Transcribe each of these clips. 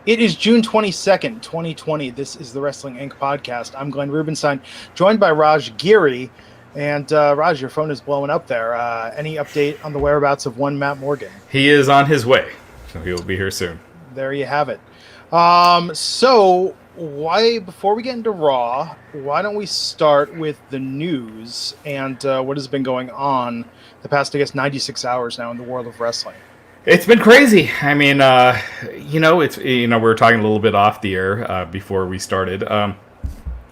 It is June 22nd, 2020. This is the Wrestling Inc. podcast. I'm Glenn Rubenstein, joined by Raj Giri. And Raj, your phone is blowing up there. Any update on the whereabouts of one Matt Morgan? He is on his way, so he'll be here soon. There you have it. Before we get into Raw, why don't we start with the news and what has been going on the past, 96 hours now in the world of wrestling? It's been crazy. I mean, we were talking a little bit off the air before we started.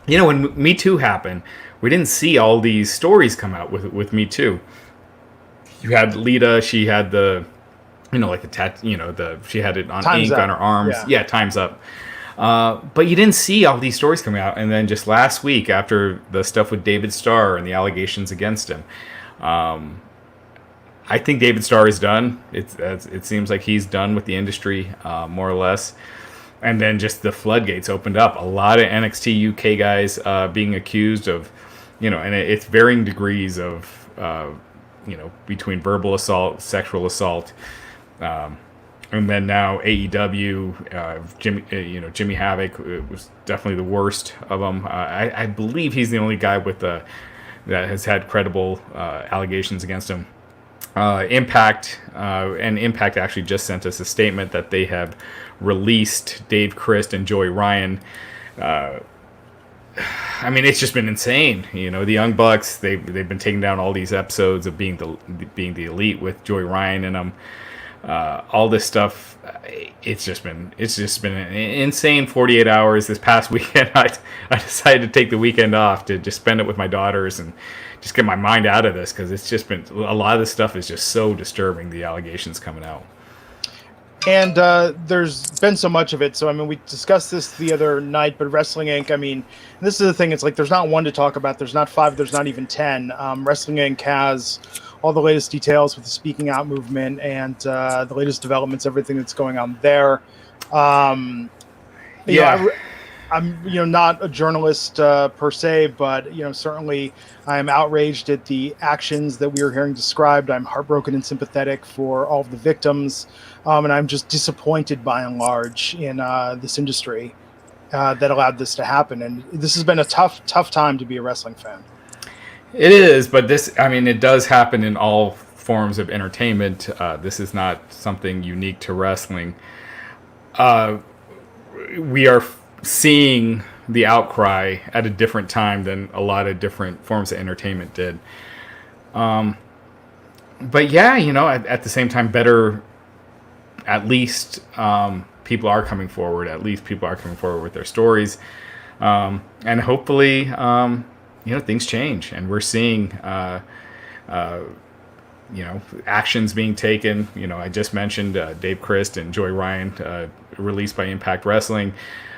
When Me Too happened, we didn't see all these stories come out with Me Too. You had Lita; she had the, she had it on Time's ink Up. on her arms. Yeah, Time's Up. But you didn't see all these stories coming out, and then just last week, after the stuff with David Starr and the allegations against him. I think David Starr is done. It seems like he's done with the industry, more or less. And then just the floodgates opened up. A lot of NXT UK guys being accused of, and it's varying degrees of, between verbal assault, sexual assault, and then now AEW, Jimmy Havoc was definitely the worst of them. I believe he's the only guy that has had credible allegations against him. Impact actually just sent us a statement that they have released Dave Christ and Joey Ryan. It's just been insane. The Young Bucks, they've been taking down all these episodes of being the Elite with Joey Ryan and them. All this stuff, it's just been an insane 48 hours. This past weekend, I decided to take the weekend off to just spend it with my daughters and just get my mind out of this, because it's just been, a lot of this stuff is just so disturbing, the allegations coming out. And there's been so much of it. So, we discussed this the other night, but Wrestling Inc., this is the thing. It's like there's not one to talk about. There's not five. There's not even 10. Wrestling Inc. has all the latest details with the Speaking Out movement and the latest developments, everything that's going on there. I'm not a journalist per se, but certainly I am outraged at the actions that we are hearing described. I'm heartbroken and sympathetic for all of the victims, and I'm just disappointed by and large in this industry that allowed this to happen. And this has been a tough time to be a wrestling fan. It is, but it does happen in all forms of entertainment. This is not something unique to wrestling. We are seeing the outcry at a different time than a lot of different forms of entertainment did. At the same time, better, at least people are coming forward. At least people are coming forward with their stories. And hopefully, things change, and we're seeing, actions being taken. I just mentioned Dave Christ and Joey Ryan released by Impact Wrestling.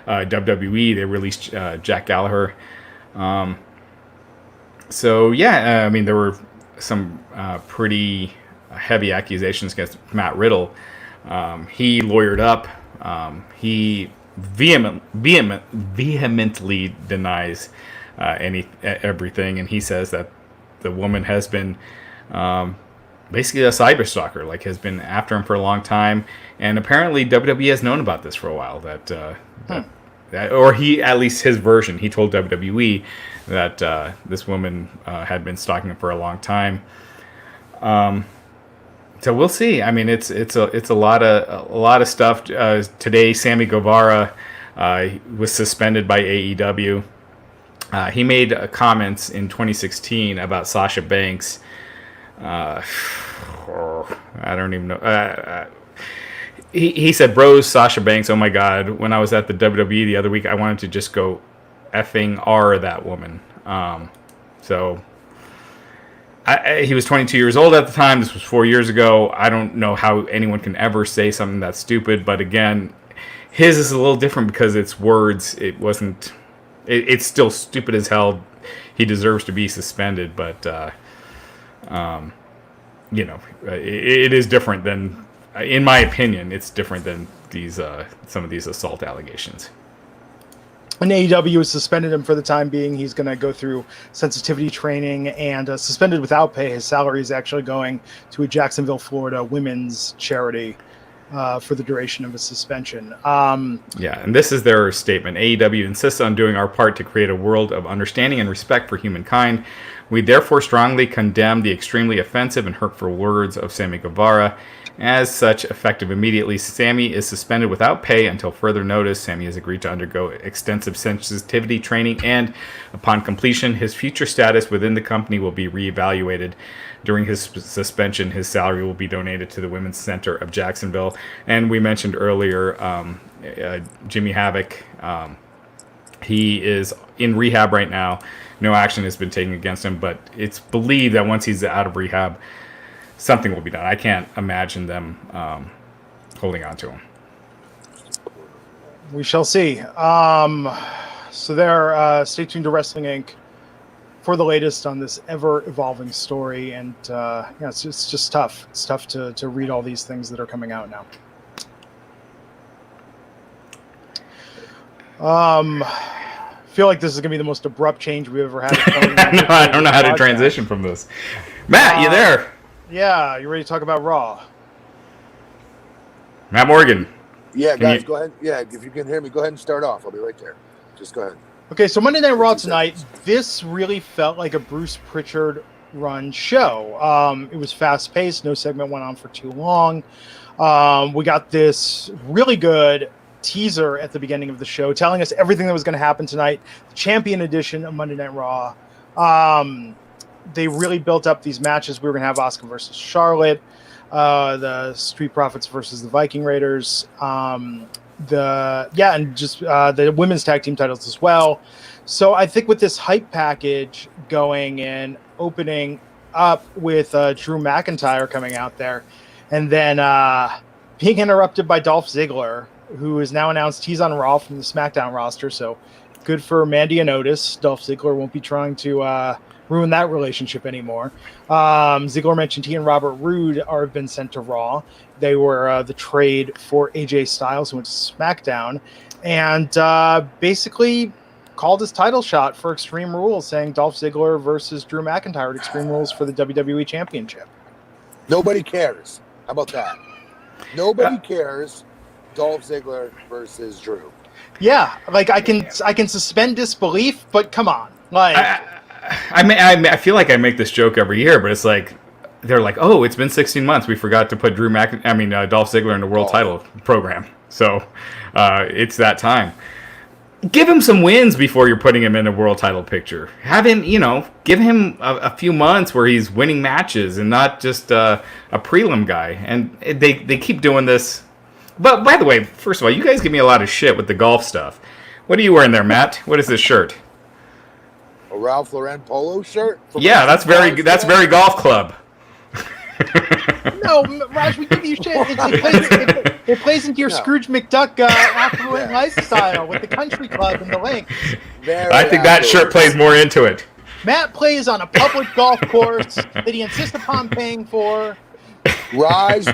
WWE, they released Jack Gallagher. There were some pretty heavy accusations against Matt Riddle. He lawyered up. He vehemently denies everything, and he says that the woman has been basically a cyber stalker, has been after him for a long time, and apparently WWE has known about this for a while. Or he, at least his version, he told WWE that this woman had been stalking him for a long time. So we'll see. It's a lot of stuff. Today, Sammy Guevara was suspended by AEW. He made comments in 2016 about Sasha Banks. I don't even know. He said, "Bros, Sasha Banks. Oh my God! When I was at the WWE the other week, I wanted to just go effing R that woman." He was 22 years old at the time. This was 4 years ago. I don't know how anyone can ever say something that's stupid. But again, his is a little different because it's words. It wasn't. It's still stupid as hell. He deserves to be suspended, but it is different than, in my opinion, it's different than these some of these assault allegations. And AEW has suspended him for the time being. He's going to go through sensitivity training and suspended without pay. His salary is actually going to a Jacksonville, Florida women's charity. for the duration of his suspension. Yeah, and this is their statement. AEW insists on doing our part to create a world of understanding and respect for humankind. We therefore strongly condemn the extremely offensive and hurtful words of Sammy Guevara. As such, effective immediately, Sammy is suspended without pay until further notice. Sammy has agreed to undergo extensive sensitivity training, and upon completion, his future status within the company will be reevaluated. During his suspension, his salary will be donated to the Women's Center of Jacksonville. And we mentioned earlier Jimmy Havoc. He is in rehab right now. No action has been taken against him, but it's believed that once he's out of rehab, something will be done. I can't imagine them holding on to him. We shall see. So there, stay tuned to Wrestling Inc. for the latest on this ever-evolving story. And it's just tough. It's tough to read all these things that are coming out now. I feel like this is going to be the most abrupt change we've ever had. I don't know how to transition from this. Matt, you there? Yeah, you ready to talk about Raw? Matt Morgan. Yeah, guys, go ahead. Yeah, if you can hear me, go ahead and start off. I'll be right there. Just go ahead. Okay, so Monday Night Raw tonight, this really felt like a Bruce Pritchard run show. It was fast-paced. No segment went on for too long. We got this really good teaser at the beginning of the show telling us everything that was going to happen tonight. The Champion Edition of Monday Night Raw. They really built up these matches. We were going to have Asuka versus Charlotte, the Street Profits versus the Viking Raiders, and just the women's tag team titles as well. So I think with this hype package going and opening up with Drew McIntyre coming out there, and then being interrupted by Dolph Ziggler, who is now announced he's on Raw from the SmackDown roster. So good for Mandy and Otis. Dolph Ziggler won't be trying to ruin that relationship anymore. Ziggler mentioned he and Robert Roode have been sent to Raw. They were the trade for AJ Styles, who went to SmackDown, and basically called his title shot for Extreme Rules, saying Dolph Ziggler versus Drew McIntyre at Extreme Rules for the WWE Championship. Nobody cares. How about that? Nobody cares. Dolph Ziggler versus Drew. Yeah, like I can suspend disbelief, but come on, like I feel like I make this joke every year, but it's like they're like, oh, it's been 16 months. We forgot to put Dolph Ziggler in the world title program, so it's that time. Give him some wins before you're putting him in a world title picture. Have him, give him a few months where he's winning matches and not just a prelim guy. And they keep doing this. But by the way, first of all, you guys give me a lot of shit with the golf stuff. What are you wearing there, Matt? What is this shirt? A Ralph Lauren polo shirt? Yeah, that's very golf club. No, Raj, we give you shit. It plays into your Scrooge McDuck affluent lifestyle with the country club and the link. I think that shirt plays more into it. Matt plays on a public golf course that he insists upon paying for. Raj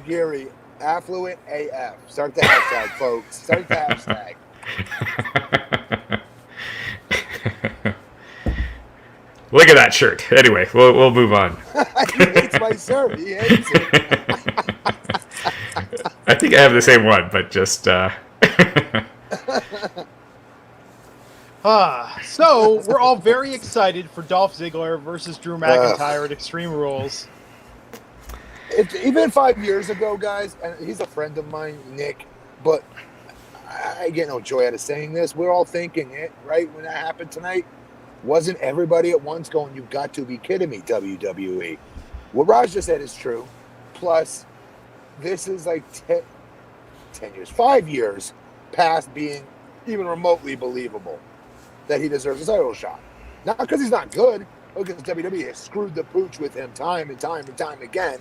Giri, affluent AF. Start the hashtag, folks. Start the hashtag. Look at that shirt. Anyway, we'll move on. He hates my shirt. He hates it. I think I have the same one, but just... So we're all very excited for Dolph Ziggler versus Drew McIntyre at Extreme Rules. Even 5 years ago, guys, and he's a friend of mine, Nick, but I get no joy out of saying this. We're all thinking it, right? When that happened tonight, wasn't everybody at once going, you've got to be kidding me, WWE? What Raj just said is true. Plus, this is like 10 years, 5 years past being even remotely believable that he deserves a title shot. Not because he's not good, but because WWE has screwed the pooch with him time and time and time again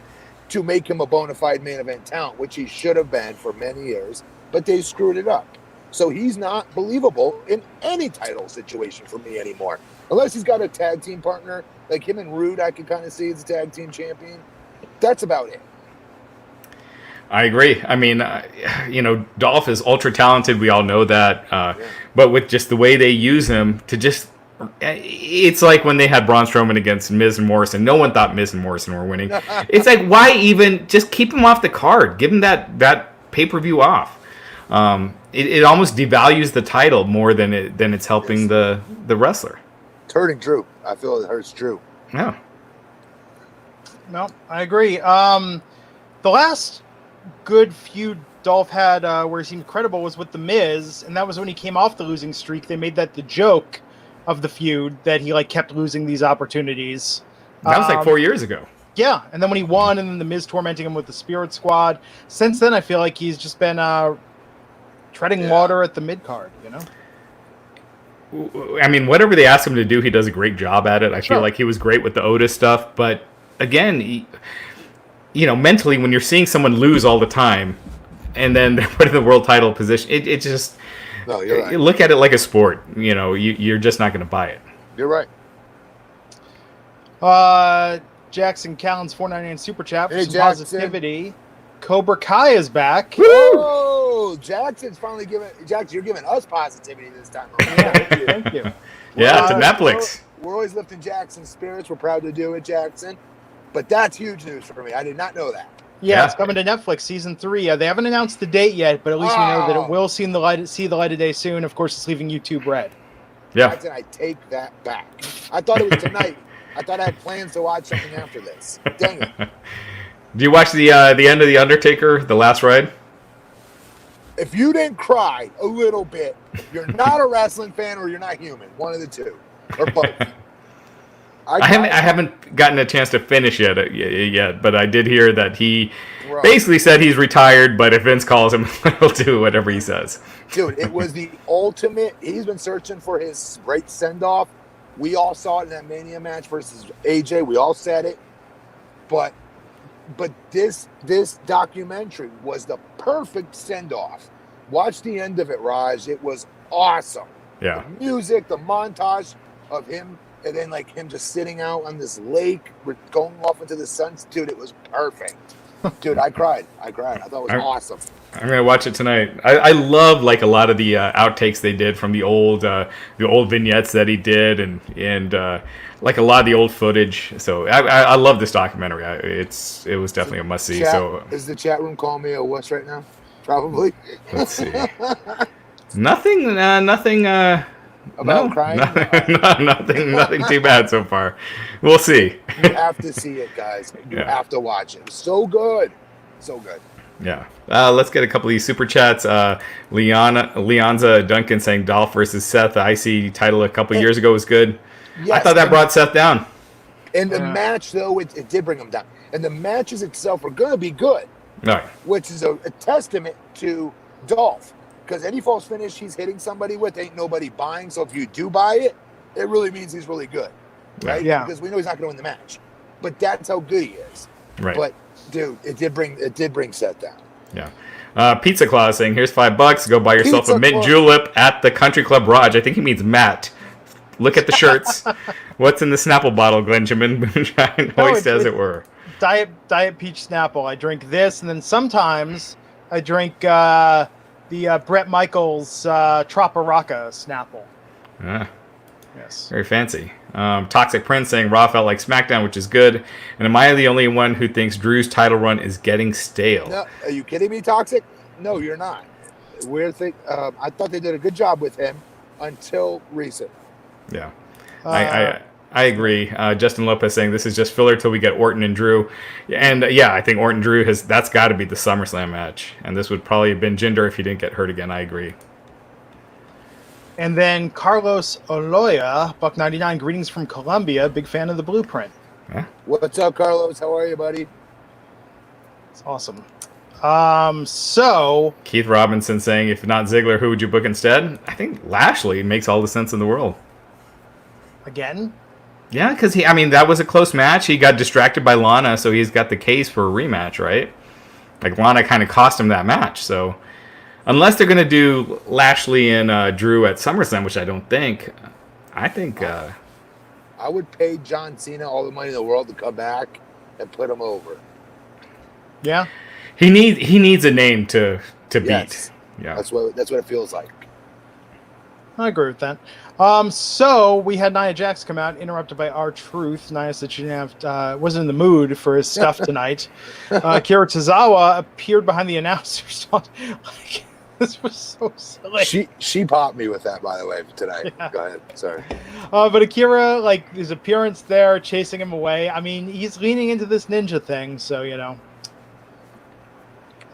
to make him a bona fide main event talent, which he should have been for many years, but they screwed it up. So he's not believable in any title situation for me anymore. Unless he's got a tag team partner, like him and Rude, I can kind of see as a tag team champion. That's about it. I agree. I mean, Dolph is ultra talented. We all know that. But with just the way they use him to just It's like when they had Braun Strowman against Miz and Morrison. No one thought Miz and Morrison were winning. It's like, why even just keep him off the card? Give him that pay-per-view off. It almost devalues the title more than it's helping the wrestler. It's hurting Drew. I feel it hurts Drew. Yeah. No, I agree. The last good feud Dolph had where he seemed credible was with The Miz, and that was when he came off the losing streak. They made that the joke of the feud that he kept losing these opportunities. That was 4 years ago. Yeah, and then when he won, and then The Miz tormenting him with the Spirit Squad. Since then, I feel like he's just been treading water at the mid-card, I mean, whatever they ask him to do, he does a great job at it. I feel like he was great with the Otis stuff, but again, mentally, when you're seeing someone lose all the time, and then they're put in the world title position, it just... No, you're right. Look at it like a sport. You're just not going to buy it. You're right. Jackson Callen's $4.99 super chat for Hey, some Jackson. positivity. Cobra Kai is back. Oh, Jackson's finally you're giving us positivity this time around. Thank you. Yeah, to Netflix. We're always lifting Jackson's spirits. We're proud to do it, Jackson. But that's huge news for me. I did not know that. Yeah, it's coming to Netflix, season 3. They haven't announced the date yet, but at least we know that it will see the light of day soon. Of course, it's leaving YouTube red. Yeah. Jackson, I take that back. I thought it was tonight. I thought I had plans to watch something after this. Dang it. Do you watch the end of The Undertaker, The Last Ride? If you didn't cry a little bit, you're not a wrestling fan or you're not human. One of the two. Or both. I haven't gotten a chance to finish yet, but I did hear that he basically said he's retired, but if Vince calls him, he'll do whatever he says. Dude, it was the ultimate. He's been searching for his great send-off. We all saw it in that Mania match versus AJ. We all said it. But this documentary was the perfect send-off. Watch the end of it, Raj. It was awesome. Yeah. The music, the montage of him, and then him just sitting out on this lake, going off into the sun. Dude, it was perfect. Dude, I cried. I thought it was awesome. I'm gonna watch it tonight. I love a lot of the outtakes they did from the old vignettes that he did, and a lot of the old footage. So I love this documentary. It was definitely a must see. Is the chat room calling me a wuss right now? Probably. Let's see. Nothing. About crying? Nothing too bad so far. We'll see. You have to see it, guys. You have to watch it. It's so good. So good. Yeah. Let's get a couple of these super chats. Leonza Duncan saying Dolph versus Seth, the IC title a couple years ago was good. Yes, I thought that brought Seth down. And the match, though, it did bring him down. And the matches itself are going to be good. Right. Which is a testament to Dolph. Because any false finish he's hitting somebody with, ain't nobody buying. So if you do buy it, it really means he's really good. Right? Yeah. Because we know he's not going to win the match. But that's how good he is. Right. But, dude, it did bring Seth down. Yeah. Pizza Claus saying, here's $5. Go buy yourself a mint julep at the Country Club Raj. I think he means Matt. Look at the shirts. What's in the Snapple bottle, Glenjamin? Moonshine, hoist as it were. Diet Peach Snapple. I drink this, and then sometimes I drink the Bret Michaels Troparaca Snapple. Ah. Yes. Very fancy. Toxic Prince saying Raw felt like SmackDown, which is good. And am I the only one who thinks Drew's title run is getting stale? No, are you kidding me, Toxic? No, you're not. I thought they did a good job with him until recent. Yeah. I agree. Justin Lopez saying this is just filler till we get Orton and Drew. And I think Orton Drew that's got to be the SummerSlam match. And this would probably have been Jinder if he didn't get hurt again. I agree. And then Carlos Oloya, $1.99, greetings from Colombia. Big fan of the blueprint. Yeah. What's up, Carlos? How are you, buddy? It's awesome. So Keith Robinson saying, if not Ziggler, who would you book instead? I think Lashley makes all the sense in the world. Again? Yeah, because that was a close match. He got distracted by Lana, so he's got the case for a rematch, right? Lana kind of cost him that match. So unless they're going to do Lashley and Drew at SummerSlam, which I don't think, I think I would pay John Cena all the money in the world to come back and put him over. Yeah. He needs a name to Yes. beat. Yeah. That's what it feels like. I agree with that. So we had Nia Jax come out, interrupted by R-Truth. Nia said she didn't have, wasn't in the mood for his stuff tonight. Kira Tozawa appeared behind the announcers. Like, this was so silly. She popped me with that, by the way, tonight. Yeah. Go ahead. Sorry. But Akira, like, his appearance there, chasing him away. I mean, he's leaning into this ninja thing, so, you know.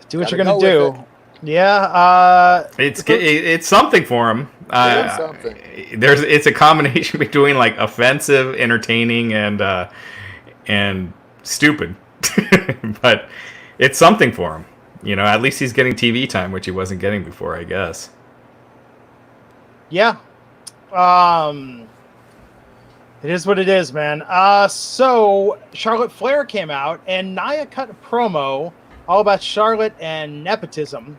Do what Gotta you're going go to with do. Yeah. It's something for him. It's something. It's a combination between like offensive, entertaining, and stupid, but it's something for him. You know, at least he's getting TV time, which he wasn't getting before, I guess. Yeah. It is what it is, man. So Charlotte Flair came out, and Nia cut a promo all about Charlotte and nepotism,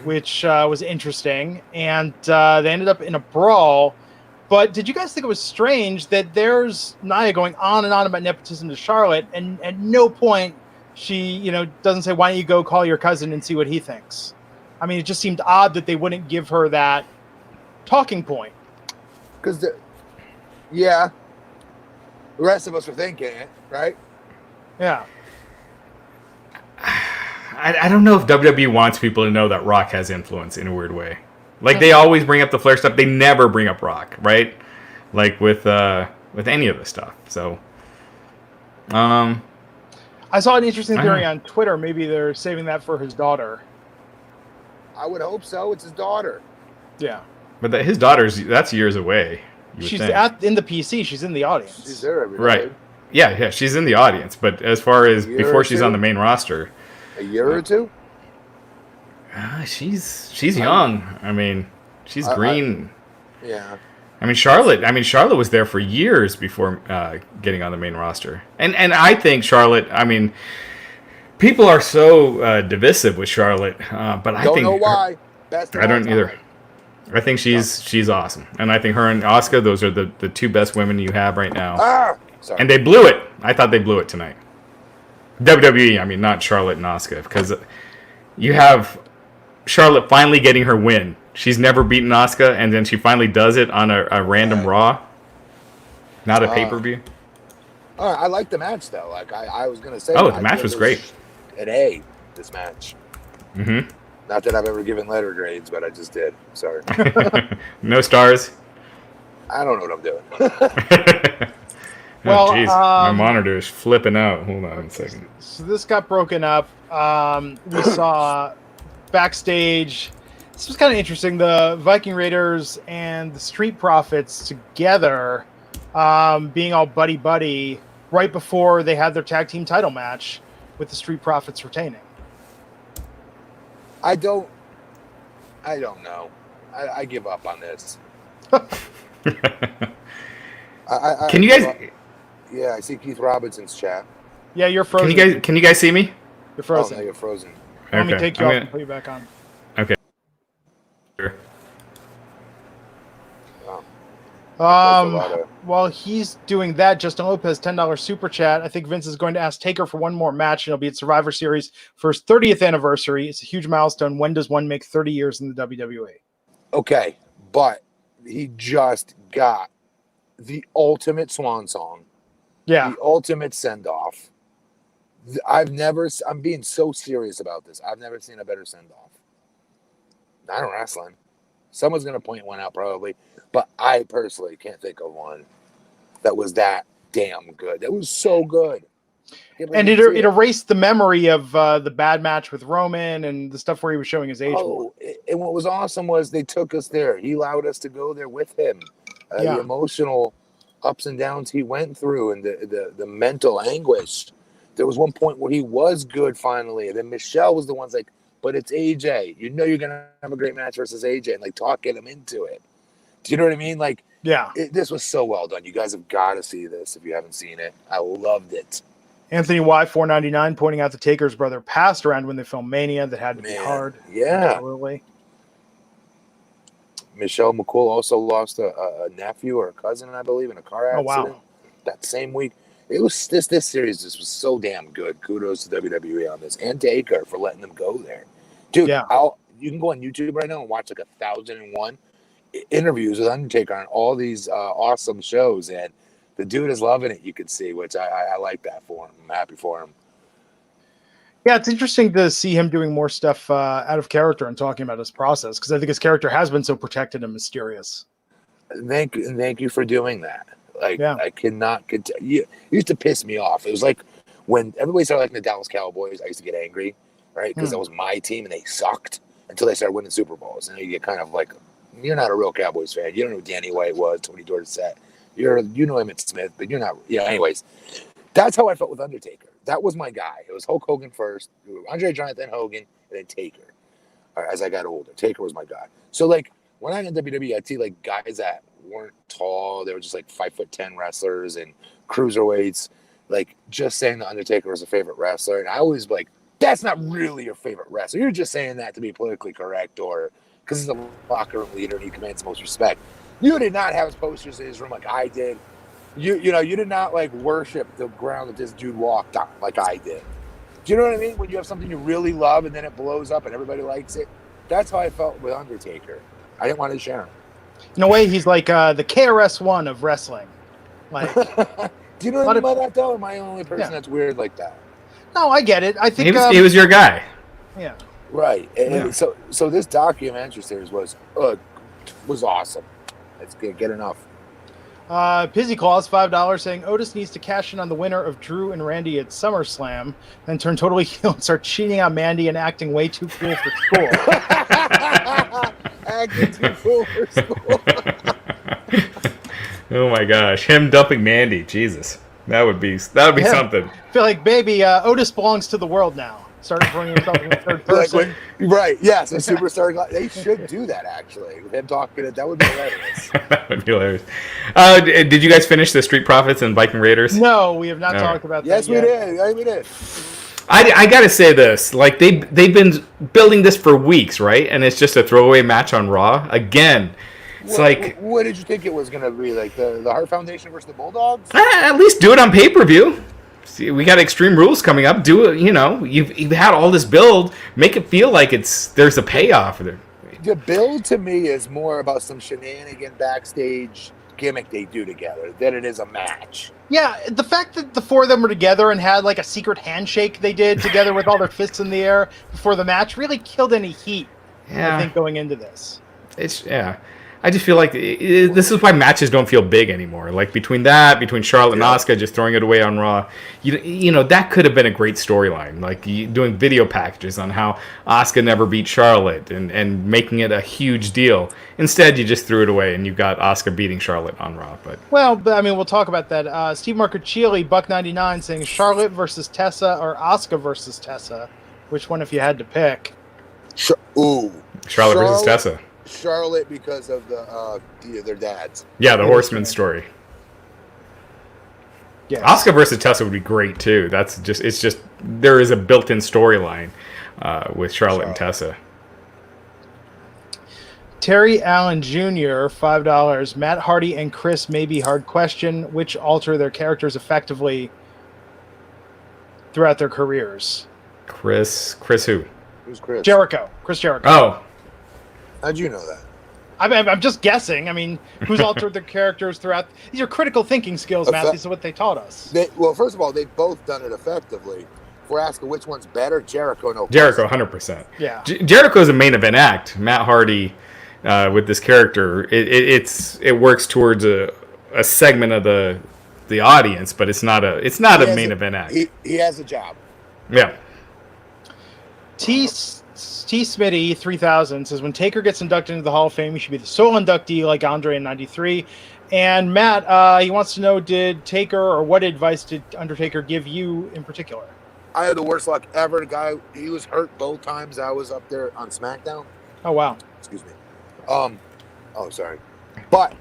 which was interesting. And they ended up in a brawl. But did you guys think it was strange that there's Nia going on and on about nepotism to Charlotte, and at no point she, you know, doesn't say, why don't you go call your cousin and see what he thinks? I mean, it just seemed odd that they wouldn't give her that talking point. Because, the rest of us were thinking it, right? Yeah. I don't know if WWE wants people to know that Rock has influence in a weird way. Like, they always bring up the Flair stuff. They never bring up Rock, right? Like, with any of this stuff. So, I saw an interesting theory on Twitter. Maybe they're saving that for his daughter. I would hope so. It's his daughter. Yeah. But his daughter's, that's years away. She's in the PC. She's in the audience. She's there every day. Right. Yeah, she's in the audience. But as far as before she's on the main roster. A year or two? She's young. I mean, she's green. Yeah. I mean, Charlotte was there for years before getting on the main roster. And I think Charlotte, I mean, people are so divisive with Charlotte, but I don't know why. Best I don't either. I think she's awesome. And I think her and Asuka, those are the two best women you have right now. Sorry. And they blew it. I thought they blew it tonight. WWE, I mean, not Charlotte and Asuka, because you have Charlotte finally getting her win. She's never beaten Asuka, and then she finally does it on a random Raw, not a pay-per-view. I like the match, though. Like, I was going to say... Oh, the match was great. An A, this match. Mm-hmm. Not that I've ever given letter grades, but I just did. Sorry. No stars? I don't know what I'm doing. Well, jeez, my monitor is flipping out. Hold on a second. So this got broken up. We saw backstage. This was kind of interesting. The Viking Raiders and the Street Profits together, being all buddy-buddy right before they had their tag team title match with the Street Profits retaining. I don't know. I give up on this. Can you guys... Yeah, I see Keith Robinson's chat. Yeah, you're frozen. Can you guys see me? You're frozen. Oh, no, you're frozen. Let me take you off and put you back on. Okay. Sure. While he's doing that, Justin Lopez, $10 super chat. I think Vince is going to ask Taker for one more match, and it'll be at Survivor Series for his 30th anniversary. It's a huge milestone. When does one make 30 years in the WWE? Okay, but he just got the ultimate swan song. Yeah. The ultimate send-off. I'm being so serious about this. I've never seen a better send-off. Not in wrestling. Someone's going to point one out probably, but I personally can't think of one that was that damn good. That was so good. And it erased the memory of the bad match with Roman and the stuff where he was showing his age. And what was awesome was they took us there. He allowed us to go there with him. The emotional ups and downs he went through and the mental anguish. There was one point where he was good finally. And then Michelle was the one's like, but it's AJ. You know you're going to have a great match versus AJ and like talking him into it. Do you know what I mean? Like, yeah, this was so well done. You guys have got to see this if you haven't seen it. I loved it. Anthony Y 499 pointing out the Taker's brother passed around when they filmed Mania. That had to be hard. Yeah. Absolutely. Michelle McCool also lost a nephew or a cousin, I believe, in a car accident. That same week. It was this series just was so damn good. Kudos to WWE on this and Taker for letting them go there. Dude, you can go on YouTube right now and watch like 1001. interviews with Undertaker on all these awesome shows, and the dude is loving it. You can see, which I like that for him. I'm happy for him. Yeah, it's interesting to see him doing more stuff out of character and talking about his process, because I think his character has been so protected and mysterious. Thank you for doing that. Like, Yeah. I cannot continue. It used to piss me off. It was like when everybody started liking the Dallas Cowboys, I used to get angry, right? Because that was my team and they sucked until they started winning Super Bowls. And you get kind of like, you're not a real Cowboys fan. You don't know who Danny White was, Tony Dorsett. You know Emmett Smith, but you're not. Yeah. Anyways, that's how I felt with Undertaker. That was my guy. It was Hulk Hogan first, Andre Giant, then Hogan, and then Taker. As I got older, Taker was my guy. So like when I got in WWE, I'd see like guys that weren't tall. They were just like 5'10" wrestlers and cruiserweights. Like just saying the Undertaker was a favorite wrestler, and I always like, that's not really your favorite wrestler. You're just saying that to be politically correct or because he's a locker room leader and he commands the most respect. You did not have his posters in his room like I did. You did not like worship the ground that this dude walked on like I did. Do you know what I mean? When you have something you really love and then it blows up and everybody likes it. That's how I felt with Undertaker. I didn't want to share him. In a way, he's like the KRS-One of wrestling. Like, do you know what I mean by that though? Am I the only person that's weird like that? No, I get it. I think he was your guy. Yeah. Right. And so this documentary series was awesome. Let's get enough. Pizzy Claus, $5, saying Otis needs to cash in on the winner of Drew and Randy at SummerSlam, then turn totally heel and start cheating on Mandy and acting way too cool for school. Acting too cool for school. Oh my gosh, him dumping Mandy, Jesus, that would be something. I feel like, baby, Otis belongs to the world now. Started bringing himself in the third person. Right, yes, a superstar. They should do that, actually. With him talking, that would be hilarious. That would be hilarious. Did you guys finish the Street Profits and Viking Raiders? No, we have not talked about that Yes, yet. we did. I gotta say this, like they've been building this for weeks, right? And it's just a throwaway match on Raw again. It's what did you think it was going to be? Like the Hart Foundation versus the Bulldogs? At least do it on pay-per-view. See, we got Extreme Rules coming up. Do it, you've had all this build. Make it feel like there's a payoff there. The build to me is more about some shenanigan backstage gimmick they do together than it is a match. Yeah, the fact that the four of them were together and had like a secret handshake they did together with all their fists in the air before the match really killed any heat. I think going into this. I just feel like this is why matches don't feel big anymore. Like between Charlotte and Asuka just throwing it away on Raw, that could have been a great storyline. Like doing video packages on how Asuka never beat Charlotte and making it a huge deal. Instead, you just threw it away and you got Asuka beating Charlotte on Raw. But we'll talk about that. Steve Marcuccioli, $1.99, saying Charlotte versus Tessa or Asuka versus Tessa. Which one if you had to pick? Charlotte versus Tessa. Charlotte because of their dads. Yeah, the Horseman story. Yes. Asuka versus Tessa would be great too. It's just there is a built-in storyline with Charlotte and Tessa. Terry Allen Jr., $5. Matt Hardy and Chris may be hard question, which alter their characters effectively throughout their careers. Chris who? Who's Chris? Chris Jericho. Oh. How'd you know that? I'm just guessing. I mean, who's altered their characters throughout? These are critical thinking skills, Matt. These are what they taught us. First of all, they've both done it effectively. If we're asking which one's better, Jericho, Jericho, 100%. Yeah. Jericho's a main event act. Matt Hardy, with this character, it works towards a segment of the audience, but it's not a main event act. He has a job. Yeah. T. Smitty, 3000, says when Taker gets inducted into the Hall of Fame, he should be the sole inductee like Andre in 93. And Matt, he wants to know, did Taker or what advice did Undertaker give you in particular? I had the worst luck ever. The guy, he was hurt both times I was up there on SmackDown. Oh, wow. Excuse me. Sorry. But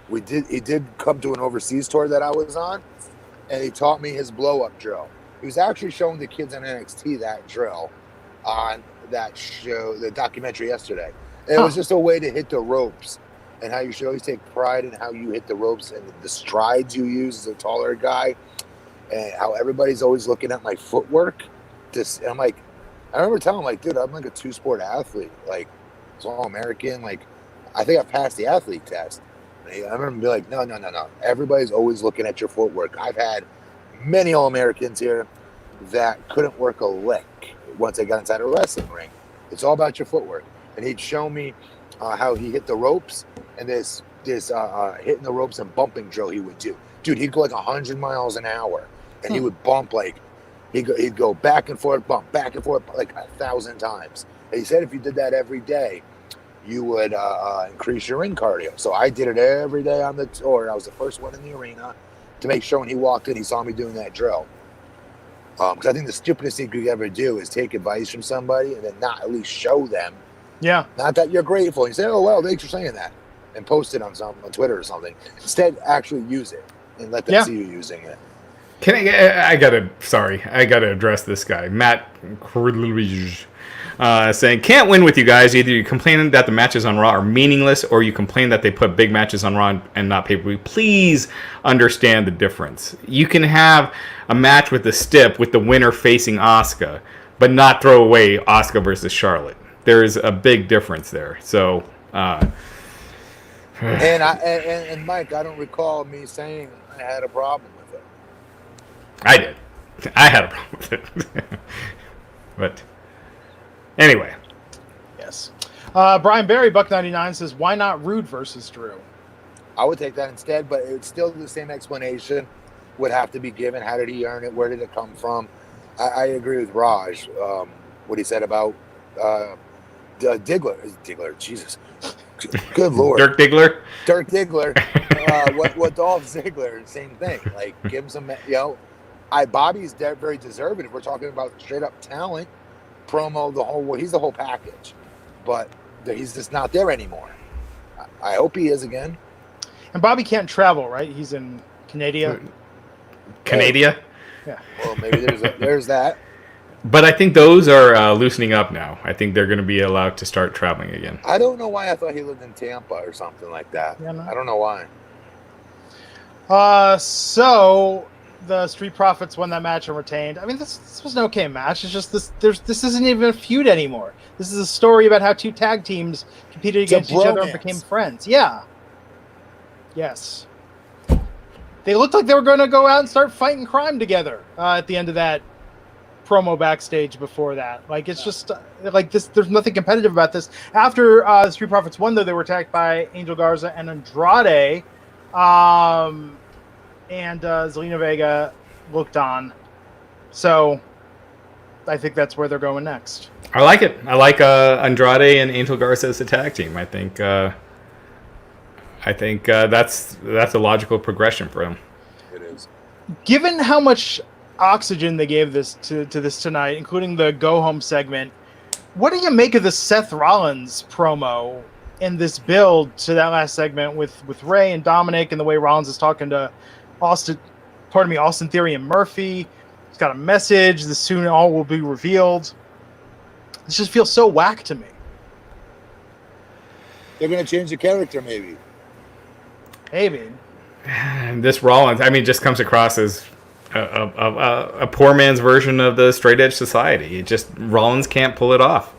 he did come to an overseas tour that I was on, and he taught me his blow-up drill. He was actually showing the kids on NXT that drill on that show, the documentary yesterday. And it was just a way to hit the ropes and how you should always take pride in how you hit the ropes and the strides you use as a taller guy and how everybody's always looking at my footwork. And I remember telling him, like, dude, I'm like a two-sport athlete. Like, it's all American. Like, I think I passed the athlete test. I remember being like, no. Everybody's always looking at your footwork. I've had many All-Americans here that couldn't work a lick once they got inside a wrestling ring. It's all about your footwork. And he'd show me how he hit the ropes and this hitting the ropes and bumping drill he would do. Dude, he'd go like 100 miles an hour, and he would bump like he'd go back and forth, bump back and forth like 1,000 times. And he said if you did that every day, you would increase your ring cardio. So I did it every day on the tour. I was the first one in the arena to make sure when he walked in, he saw me doing that drill. Because I think the stupidest thing you could ever do is take advice from somebody and then not at least show them. Yeah. Not that you're grateful. You say, oh, well, thanks for saying that. And post it on Twitter or something. Instead, actually use it and let them see you using it. I gotta address this guy, Matt saying, can't win with you guys. Either you complain that the matches on Raw are meaningless, or you complain that they put big matches on Raw and not pay-per-view. Please understand the difference. You can have a match with the Stip with the winner facing Asuka, but not throw away Asuka versus Charlotte. There's a big difference there. So, and Mike, I don't recall me saying I had a problem with it. I did. I had a problem with it. But anyway. Yes. Brian Barry, Buck99, says, why not Rude versus Drew? I would take that instead, but it's still the same explanation would have to be given. How did he earn it? Where did it come from? I agree with Raj, what he said about Diggler. Jesus. Good Lord. Dirk Diggler? What Dolph Ziggler, same thing. Like, give him some, Bobby's very deserving. If we're talking about straight up talent, promo, he's the whole package. But he's just not there anymore. I hope he is again. And Bobby can't travel, right? He's in Canada. Canada? Yeah. Well, maybe there's that. But I think those are loosening up now. I think they're going to be allowed to start traveling again. I don't know why I thought he lived in Tampa or something like that. Yeah, no. I don't know why. So the Street Profits won that match and retained. I mean, this was an okay match. It's just this isn't even a feud anymore. This is a story about how two tag teams competed against each other and became friends. Yeah. Yes. They looked like they were going to go out and start fighting crime together at the end of that promo backstage before that. Like, it's just like this. There's nothing competitive about this. After the Street Profits won, though, they were attacked by Angel Garza and Andrade. And Zelina Vega looked on. So I think that's where they're going next. I like it. I like Andrade and Angel Garza as a tag team. I think that's a logical progression for them. It is. Given how much oxygen they gave this to this tonight, including the go home segment, what do you make of the Seth Rollins promo in this build to that last segment with Ray and Dominic, and the way Rollins is talking to Austin Theory and Murphy? He's got a message. This soon all will be revealed. This just feels so whack to me. They're going to change the character, maybe. Maybe. This Rollins, just comes across as a poor man's version of the straight edge society. Rollins can't pull it off.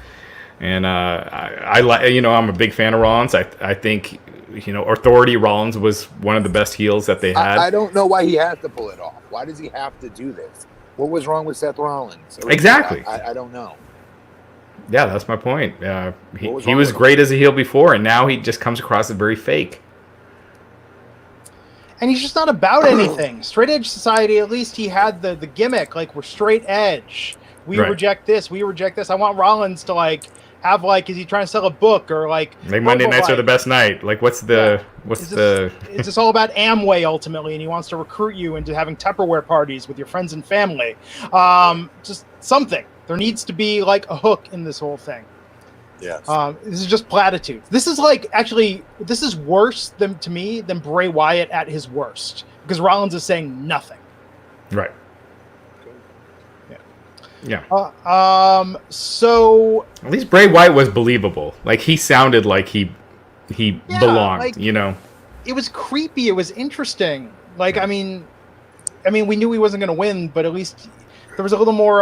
And I'm a big fan of Rollins. I think, Authority Rollins was one of the best heels that they had. I don't know why he has to pull it off. Why does he have to do this? What was wrong with Seth Rollins? Exactly. I don't know. Yeah, that's my point. He was great as a heel before, and now he just comes across as very fake. And he's just not about anything. Straight Edge Society, at least he had the gimmick, like, we're straight edge. We reject this. We reject this. I want Rollins to, have, is he trying to sell a book or, Monday nights are the best night. Is this all about Amway, ultimately, and he wants to recruit you into having Tupperware parties with your friends and family? Just something. There needs to be, a hook in this whole thing. Yes. This is just platitudes. This is this is worse to me than Bray Wyatt at his worst, because Rollins is saying nothing. Right. Yeah. So at least Bray Wyatt was believable. He sounded like he belonged. It was creepy. It was interesting. We knew he wasn't going to win, but at least there was a little more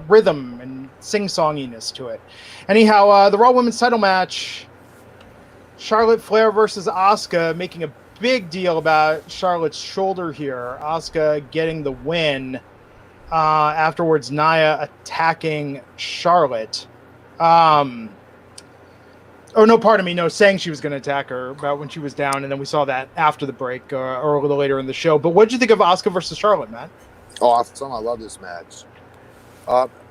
rhythm and sing-songiness to it. Anyhow, the Raw Women's title match, Charlotte Flair versus Asuka, making a big deal about Charlotte's shoulder here. Asuka getting the win. Afterwards, Nia attacking Charlotte. Oh, no, pardon me. No, saying she was going to attack her about when she was down, and then we saw that after the break or a little later in the show. But what did you think of Asuka versus Charlotte, Matt? Awesome. I love this match.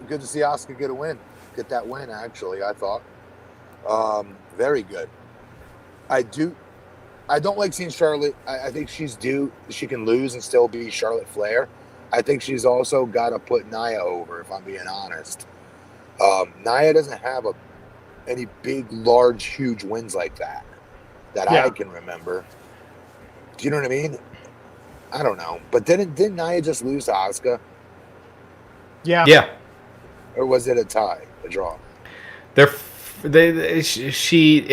Good to see Asuka get a win. Get that win, actually, I thought. Very good. I don't like seeing Charlotte. I think she's due. She can lose and still be Charlotte Flair. I think she's also got to put Nia over, if I'm being honest. Nia doesn't have any big, large, huge wins like that I can remember. Do you know what I mean? I don't know. But didn't Nia just lose to Asuka? Yeah. Yeah. Or was it a tie, a draw? It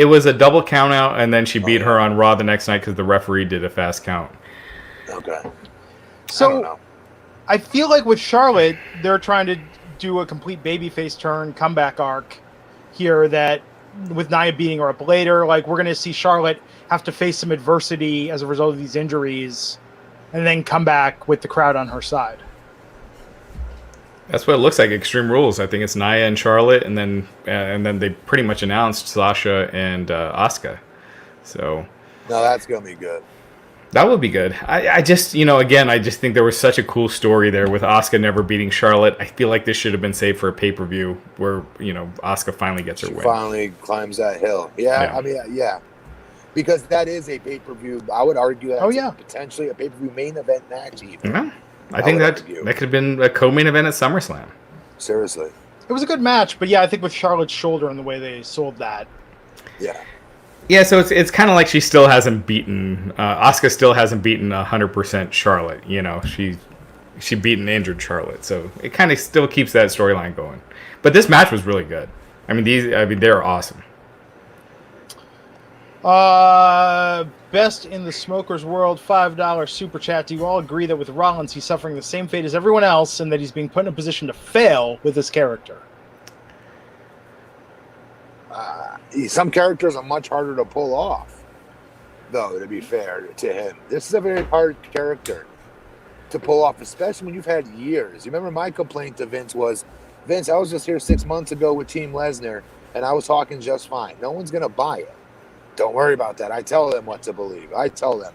was a double count out, and then she beat her on Raw the next night because the referee did a fast count. Okay. So I feel like with Charlotte, they're trying to do a complete babyface turn comeback arc here that with Nia beating her up later, like we're going to see Charlotte have to face some adversity as a result of these injuries and then come back with the crowd on her side. That's what it looks like. Extreme Rules. I think it's Nia and Charlotte, and then they pretty much announced Sasha and Asuka. So no, that's gonna be good. That would be good. I just, again, I just think there was such a cool story there with Asuka never beating Charlotte. I feel like this should have been saved for a pay-per-view where, Asuka finally gets her win. Finally climbs that hill. Yeah, I mean, yeah. Because that is a pay-per-view. I would argue that's potentially a pay-per-view main event match even. Yeah. I think that could have been a co-main event at SummerSlam. Seriously. It was a good match, but yeah, I think with Charlotte's shoulder and the way they sold that. Yeah. Yeah, so it's kind of like she still hasn't beaten Asuka still hasn't beaten 100% Charlotte. She beaten injured Charlotte, so it kind of still keeps that storyline going. But this match was really good. I mean, they're awesome. Best in the Smokers World, $5 super chat. Do you all agree that with Rollins, he's suffering the same fate as everyone else, and that he's being put in a position to fail with this character? Some characters are much harder to pull off, though, to be fair to him. This is a very hard character to pull off, especially when you've had years. You remember my complaint to Vince was, Vince, I was just here 6 months ago with Team Lesnar, and I was talking just fine. No one's going to buy it. Don't worry about that. I tell them what to believe. I tell them,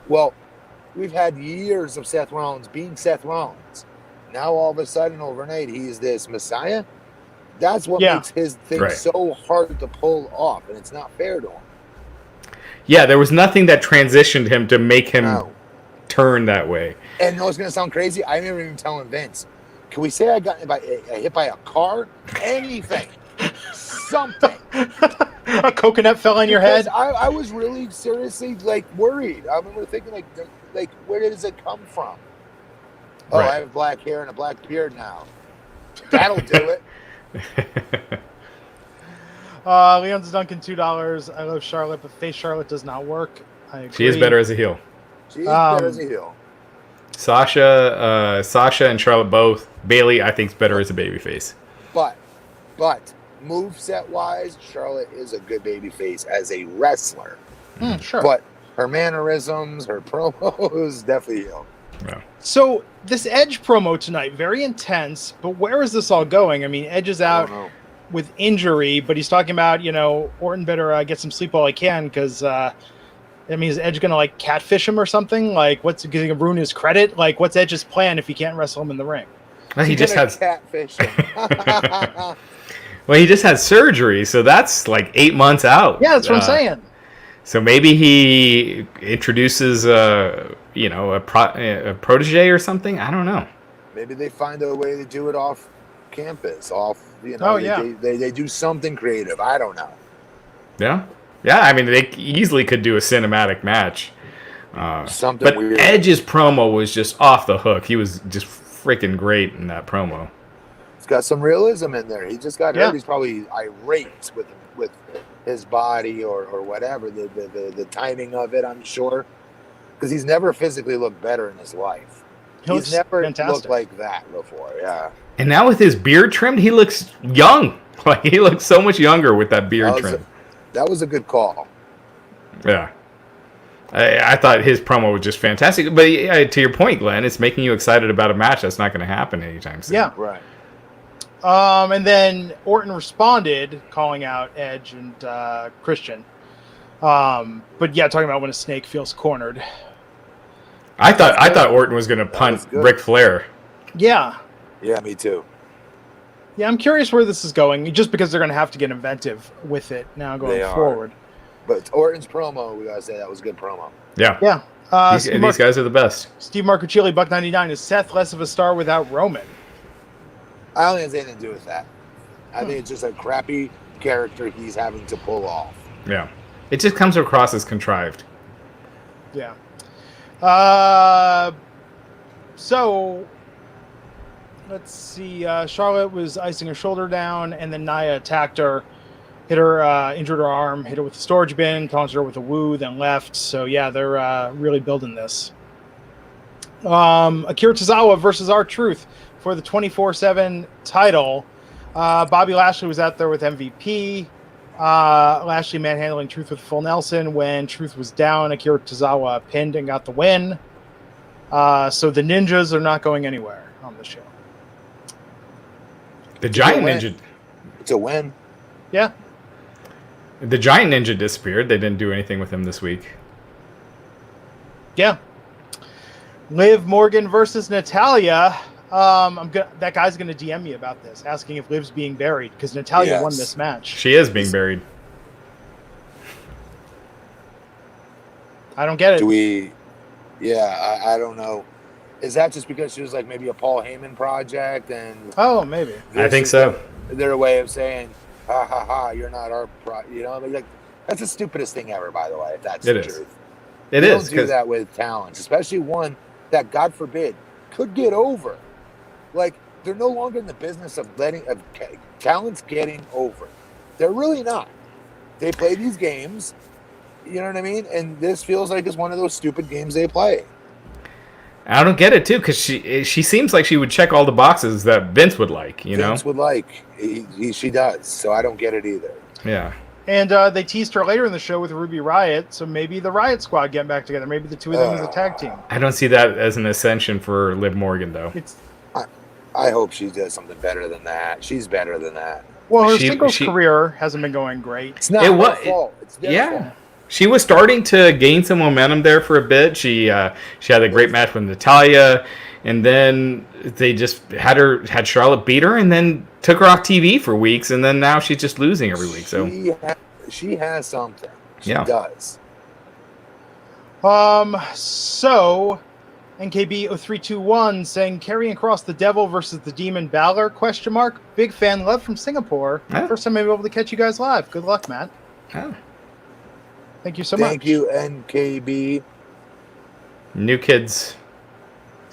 well, we've had years of Seth Rollins being Seth Rollins. Now, all of a sudden, overnight, he's this Messiah. That's what makes his thing so hard to pull off, and it's not fair to him. Yeah, there was nothing that transitioned him to make him turn that way. And you know what's going to sound crazy? I remember even telling Vince, can we say I got hit by a car? Anything. Something. A coconut fell on your head? I was really seriously, worried. I remember thinking, where does it come from? Oh, I have black hair and a black beard now. That'll do it. Leon's Duncan, $2. I love Charlotte, but face Charlotte does not work. I agree. She is better as a heel. She is better as a heel. Sasha and Charlotte both. Bayley, I think, is better as a babyface. But moveset wise, Charlotte is a good babyface as a wrestler. Sure. But her mannerisms, her promos, definitely heel. Yeah. So this Edge promo tonight, very intense, but where is this all going? I mean, Edge is out with injury, but he's talking about, Orton better get some sleep while he can, because is Edge going to catfish him or something? What's going to ruin his credit? What's Edge's plan if he can't wrestle him in the ring? Well, he just has catfish him. Well, he just had surgery, so that's 8 months out. Yeah, that's what I'm saying. So maybe he introduces a protege or something. I don't know. Maybe they find a way to do it off campus, they do something creative. I don't know. Yeah. I mean, they easily could do a cinematic match. Something weird. But Edge's promo was just off the hook. He was just freaking great in that promo. It's got some realism in there. He just got hurt. He's probably irate with his body or whatever, the timing of it, I'm sure. Because he's never physically looked better in his life. He's never looked like that before, yeah. And now with his beard trimmed, he looks young. He looks so much younger with that beard trim. That was a good call. Yeah. I thought his promo was just fantastic. But to your point, Glenn, it's making you excited about a match that's not going to happen anytime soon. Yeah. Right. And then Orton responded, calling out Edge and Christian. But yeah, talking about when a snake feels cornered. I thought Orton was going to punt Ric Flair. Yeah. Yeah, me too. Yeah, I'm curious where this is going, just because they're going to have to get inventive with it now going forward. But Orton's promo, we got to say, that was a good promo. Yeah. Yeah. These guys are the best. Steve Marcuccioli, $1.99. Is Seth less of a star without Roman? I don't think it has anything to do with that. I think it's just a crappy character he's having to pull off. Yeah. It just comes across as contrived. Yeah. So, let's see. Charlotte was icing her shoulder down, and then Nia attacked her, hit her, injured her arm, hit her with the storage bin, taunted her with a woo, then left. So, yeah, they're really building this. Akira Tozawa versus R-Truth for the 24/7 title. Bobby Lashley was out there with MVP. Lashley manhandling Truth with full Nelson. When Truth was down, Akira Tozawa pinned and got the win. So the ninjas are not going anywhere on the show. The Giant Ninja. It's a win. Yeah. The Giant Ninja disappeared. They didn't do anything with him this week. Yeah. Liv Morgan versus Natalya. That guy's gonna DM me about this, asking if Liv's being buried because Natalya won this match. She is being buried. I don't get it. I don't know. Is that just because she was like maybe a Paul Heyman project and? Oh, maybe. I think so. Their way of saying, "Ha ha ha, you're not our you know, I mean, like that's the stupidest thing ever. By the way, if that's the truth. It you is. Don't do that with talents, especially one that, God forbid, could get over. Like, they're no longer in the business of talents getting over. They're really not. They play these games, you know what I mean? And this feels like it's one of those stupid games they play. I don't get it, too, because she seems like she would check all the boxes that Vince would like, you know? Vince would like. She does, so I don't get it either. Yeah. And they teased her later in the show with Ruby Riott, so maybe the Riott Squad getting back together. Maybe the two of them as a tag team. I don't see that as an ascension for Liv Morgan, though. I hope she does something better than that. She's better than that. Well, her singles career hasn't been going great. It's not her fault. It's their fault. She was starting to gain some momentum there for a bit. She had a great match with Natalya, and then they just had Charlotte beat her, and then took her off TV for weeks, and then now she's just losing every week. So she has something. She does. So NKB0321 saying Karrion Kross the Devil versus the Demon Balor ? Big fan, love from Singapore. First time able to catch you guys live. Good luck, Matt. Thank you so much. Thank you, NKB. New kids.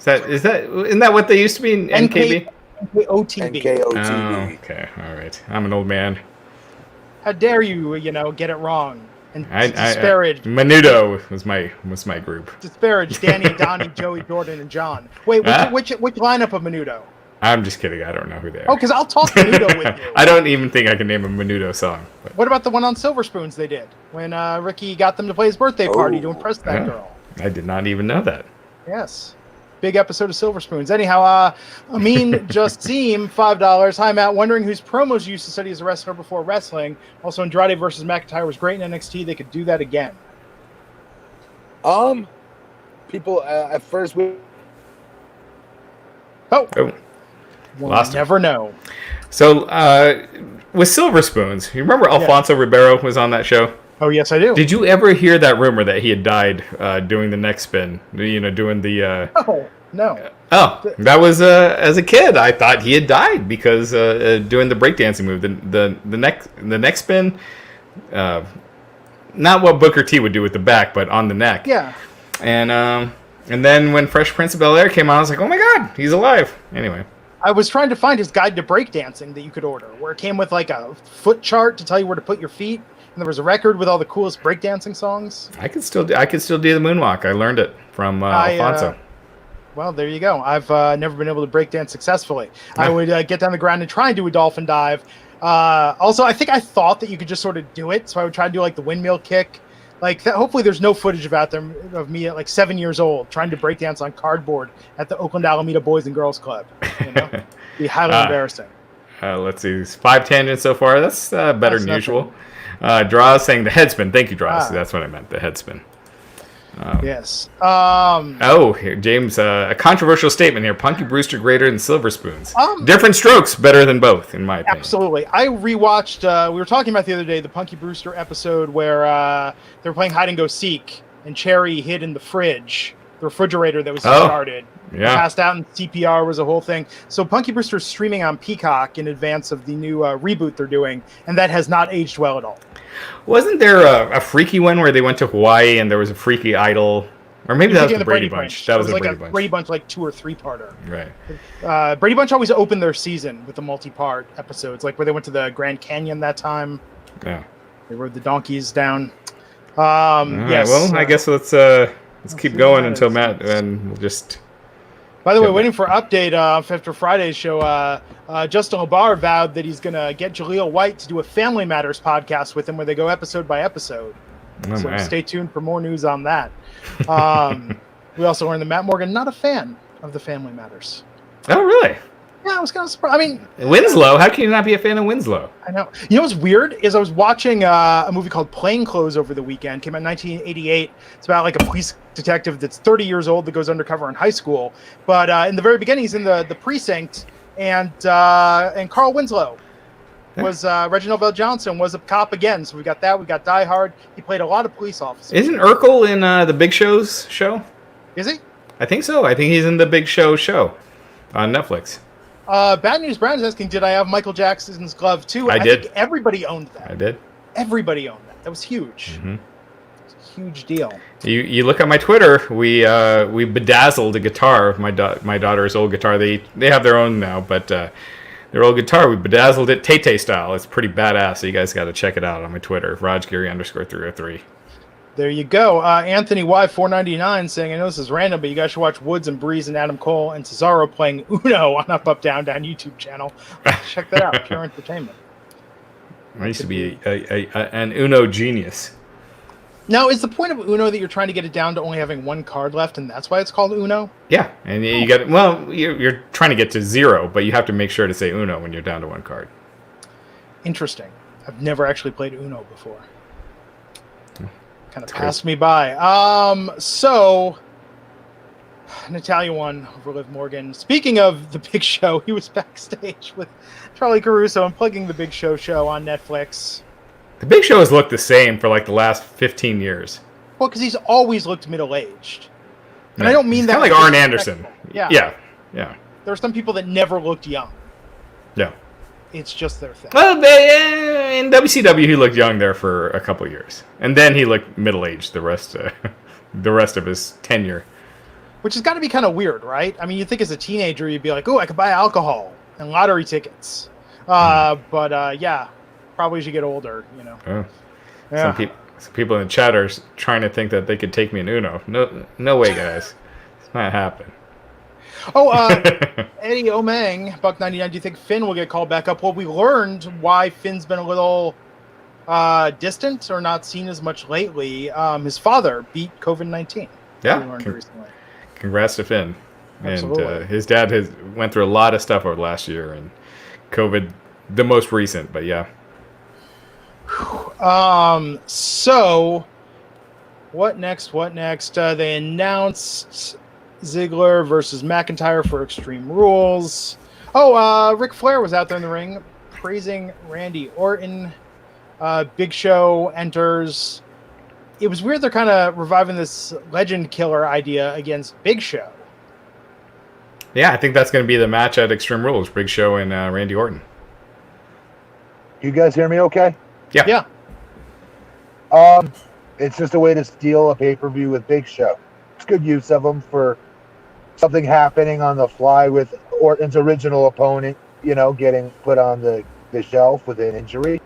Isn't that what they used to be? NKB? NKOTB. NKOTB. Oh, okay, all right. I'm an old man. How dare you, get it wrong and disparage. Menudo was my group. Disparage Danny, Donnie, Joey, Jordan, and John. Wait, which lineup of Menudo? I'm just kidding. I don't know who they are. Oh, because I'll talk Menudo with you. I don't even think I can name a Menudo song. But. What about the one on Silver Spoons they did when Ricky got them to play his birthday party to impress that girl? I did not even know that. Yes. Big episode of Silver Spoons. Anyhow, Amin Just Seem, $5. Hi, Matt. Wondering whose promos you used to study as a wrestler before wrestling. Also, Andrade versus McIntyre was great in NXT. They could do that again. People at first we. We'll never know. So, with Silver Spoons, you remember Alfonso Ribeiro was on that show? Oh, yes, I do. Did you ever hear that rumor that he had died doing the next spin? Doing the... Oh, no. Oh, that was, as a kid, I thought he had died because doing the breakdancing move. The next spin, not what Booker T would do with the back, but on the neck. Yeah. And then when Fresh Prince of Bel-Air came out, I was like, oh my God, he's alive. Anyway. I was trying to find his guide to breakdancing that you could order, where it came with like a foot chart to tell you where to put your feet, and there was a record with all the coolest breakdancing songs. I could still do the moonwalk. I learned it from Alfonso. Well, there you go. I've never been able to break dance successfully. I would get down the ground and try and do a dolphin dive. Also, I thought that you could just sort of do it, so I would try to do like the windmill kick. Like, hopefully there's no footage of me at like 7 years old trying to break dance on cardboard at the Oakland Alameda Boys and Girls Club. You know? It'd be highly embarrassing. Let's see, 5 tangents so far. That's better than usual. Draw saying the headspin. Thank you, Draw. That's what I meant, the headspin. Yes. Here, James, a controversial statement here. Punky Brewster greater than Silver Spoons. Different strokes, better than both, in my opinion. Absolutely. I rewatched, we were talking about the other day, the Punky Brewster episode where they were playing hide and go seek, and Cherry hid in the refrigerator that was started. Yeah. Passed out, and CPR was a whole thing. So Punky Brewster's streaming on Peacock in advance of the new reboot they're doing, and that has not aged well at all. Wasn't there a freaky one where they went to Hawaii and there was a freaky idol? Or maybe that was the Brady Bunch. That was like the a Brady Bunch, like 2 or 3-parter. Right. Brady Bunch always opened their season with the multi-part episodes, like where they went to the Grand Canyon that time. Yeah. They rode the donkeys down. Yes. Well, I guess let's keep going until Matt, and we'll just... By the way, waiting for update after Friday's show, Justin LeBar vowed that he's going to get Jaleel White to do a Family Matters podcast with him where they go episode by episode. So stay tuned for more news on that. We also learned that Matt Morgan, not a fan of the Family Matters. Oh, really? Yeah, I was kind of surprised. I mean, Winslow. How can you not be a fan of Winslow? I know. You know what's weird is I was watching a movie called Plainclothes over the weekend. Came out in 1988. It's about like a police detective that's 30 years old that goes undercover in high school. But in the very beginning, he's in the precinct, and Carl Winslow was Reginald Bell Johnson was a cop again. So we got that. We got Die Hard. He played a lot of police officers. Isn't Urkel in the Big Show's show? Is he? I think so. I think he's in the Big Show on Netflix. Bad News Brown is asking, did I have Michael Jackson's glove too? I did. Think everybody owned that. I did. Everybody owned that. That was huge. Mm-hmm. It's a huge deal. You look at my Twitter. We bedazzled a guitar, my daughter's old guitar. They have their own now, but their old guitar, we bedazzled it Tay-Tay style. It's pretty badass. So you guys got to check it out on my Twitter, Raj Giri _303. There you go. Anthony Y499 saying, I know this is random, but you guys should watch Woods and Breeze and Adam Cole and Cesaro playing Uno on Up Up Down Down YouTube channel. Check that out. Pure entertainment. I used to be an Uno genius. Now, is the point of Uno that you're trying to get it down to only having one card left, and that's why it's called Uno? Yeah, and you got you're trying to get to 0, but you have to make sure to say Uno when you're down to one card. Interesting. I've never actually played Uno before. Kind of passed me by. So Natalia won over Liv Morgan. Speaking of the Big Show, he was backstage with Charlie Caruso and plugging the Big Show on Netflix. The Big Show has looked the same for like the last 15 years. Well, because he's always looked middle-aged. And I don't mean that. Kind of like Arn Anderson. Yeah. There are some people that never looked young. Yeah. It's just their thing. Well, in WCW, he looked young there for a couple of years, and then he looked middle-aged the rest of his tenure. Which has got to be kind of weird, right? I mean, you think as a teenager, you'd be like, "Oh, I could buy alcohol and lottery tickets," but probably as you get older, you know. Oh. Yeah. Some people in the chat are trying to think that they could take me in Uno. No way, guys. It's not happening. Oh, Eddie Omang, $1.99. Do you think Finn will get called back up? Well, we learned why Finn's been a little distant or not seen as much lately. His father beat COVID-19. Yeah. We learned recently. Congrats to Finn. Absolutely. And his dad went through a lot of stuff over last year, and COVID, the most recent. But yeah. So, what next? They announced Ziggler versus McIntyre for Extreme Rules. Ric Flair was out there in the ring praising Randy Orton. Big Show enters. It was weird they're kind of reviving this legend killer idea against Big Show. Yeah, I think that's going to be the match at Extreme Rules, Big Show and Randy Orton. You guys hear me okay? Yeah. It's just a way to steal a pay-per-view with Big Show. It's good use of them for something happening on the fly with Orton's original opponent, getting put on the shelf with an injury.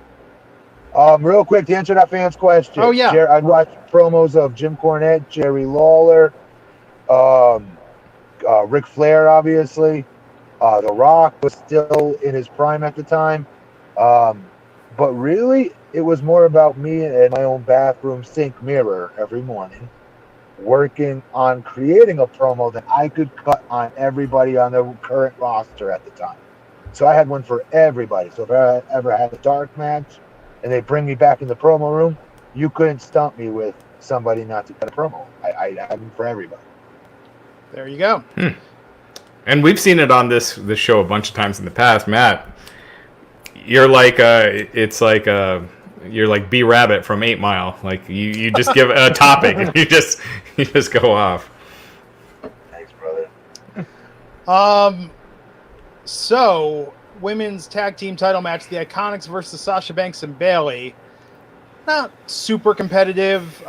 Real quick, to answer that fan's question. Oh, yeah. I'd watch promos of Jim Cornette, Jerry Lawler, Ric Flair, obviously. The Rock was still in his prime at the time. But really, it was more about me and my own bathroom sink mirror every morning, working on creating a promo that I could cut on everybody on the current roster at the time. So I had one for everybody. So if I ever had a dark match and they bring me back in the promo room, you couldn't stump me with somebody not to cut a promo. I had them for everybody. There you go. And we've seen it on this show a bunch of times in the past, Matt. You're like you're like B Rabbit from 8 Mile. Like you just give a topic and you just go off. Thanks, brother. So women's tag team title match: the Iconics versus Sasha Banks and Bayley. Not super competitive.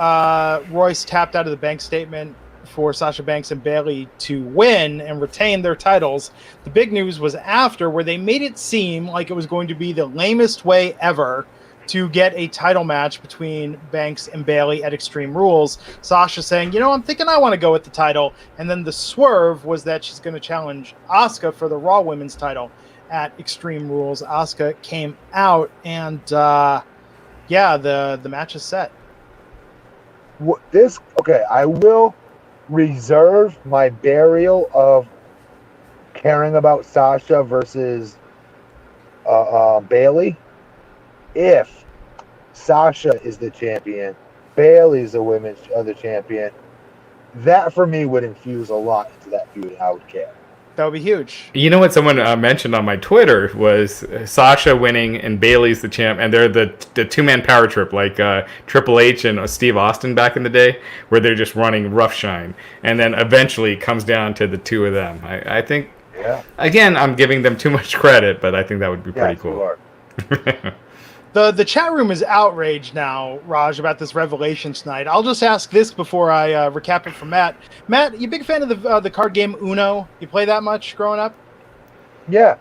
Royce tapped out of the bank statement for Sasha Banks and Bayley to win and retain their titles. The big news was after, where they made it seem like it was going to be the lamest way ever to get a title match between Banks and Bayley at Extreme Rules. Sasha saying, I'm thinking I want to go with the title. And then the swerve was that she's going to challenge Asuka for the Raw Women's title at Extreme Rules. Asuka came out and, the match is set. I will reserve my burial of caring about Sasha versus Bayley if Sasha is the champion, Bayley's the women's other champion. That for me would infuse a lot into that feud. I would care. That would be huge. You know what someone mentioned on my Twitter was Sasha winning and Bayley's the champ, and they're the two-man power trip like Triple H and Steve Austin back in the day, where they're just running roughshine, and then eventually it comes down to the two of them. I think, again, I'm giving them too much credit, but I think that would be pretty cool. The chat room is outraged now, Raj, about this revelation tonight. I'll just ask this before I recap it from Matt. Matt, you a big fan of the card game Uno? You play that much growing up? Yeah.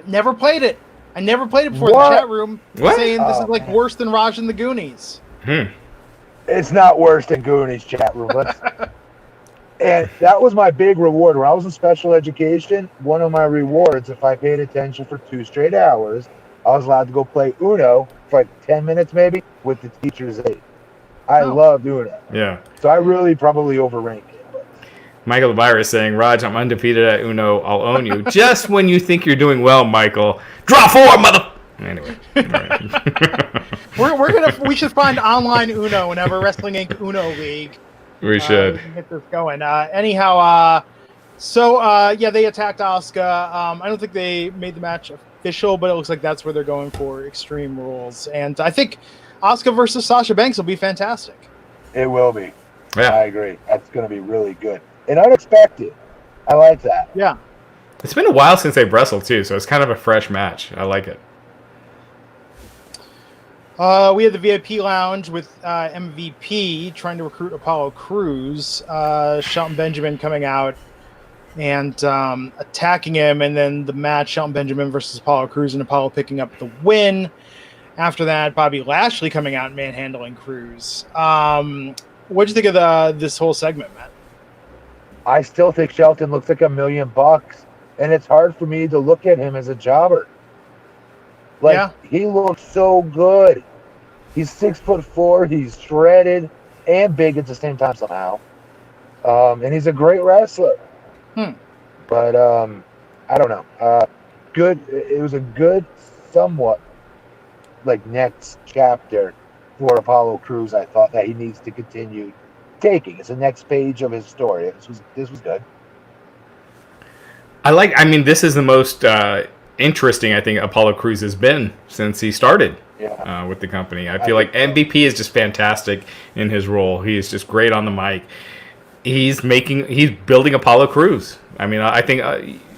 Never played it. I never played it before. What? The chat room saying this is like worse than Raj and the Goonies. It's not worse than Goonies, chat room. And that was my big reward. When I was in special education, one of my rewards, if I paid attention for 2 straight hours, I was allowed to go play Uno for like 10 minutes maybe with the teacher's aid. I loved Uno. Yeah. So I really probably overranked it. But. Michael Levire is saying, Raj, I'm undefeated at Uno. I'll own you. Just when you think you're doing well, Michael. Draw 4, mother... Anyway. We should find online Uno whenever Wrestling Inc. Uno League. We should. We can get this going. They attacked Asuka. I don't think they made the match official, but it looks like that's where they're going for Extreme Rules. And I think Asuka versus Sasha Banks will be fantastic. It will be. Yeah. I agree. That's going to be really good. And unexpected. I like that. Yeah. It's been a while since they've wrestled, too, so it's kind of a fresh match. I like it. We had the VIP lounge with MVP trying to recruit Apollo Crews. Shelton Benjamin coming out and attacking him, and then the match, Shelton Benjamin versus Apollo Crews, and Apollo picking up the win. After that, Bobby Lashley coming out and manhandling Crews. What'd you think of this whole segment, Matt? I still think Shelton looks like $1 million, and it's hard for me to look at him as a jobber. He looks so good. He's 6'4", he's shredded and big at the same time somehow. And he's a great wrestler. But I don't know. Good. It was a good, somewhat next chapter for Apollo Crews. I thought that he needs to continue taking. It's the next page of his story. This was good. This is the most interesting I think Apollo Crews has been since he started with the company. I feel like MVP is just fantastic in his role. He is just great on the mic. He's building Apollo Crews. I think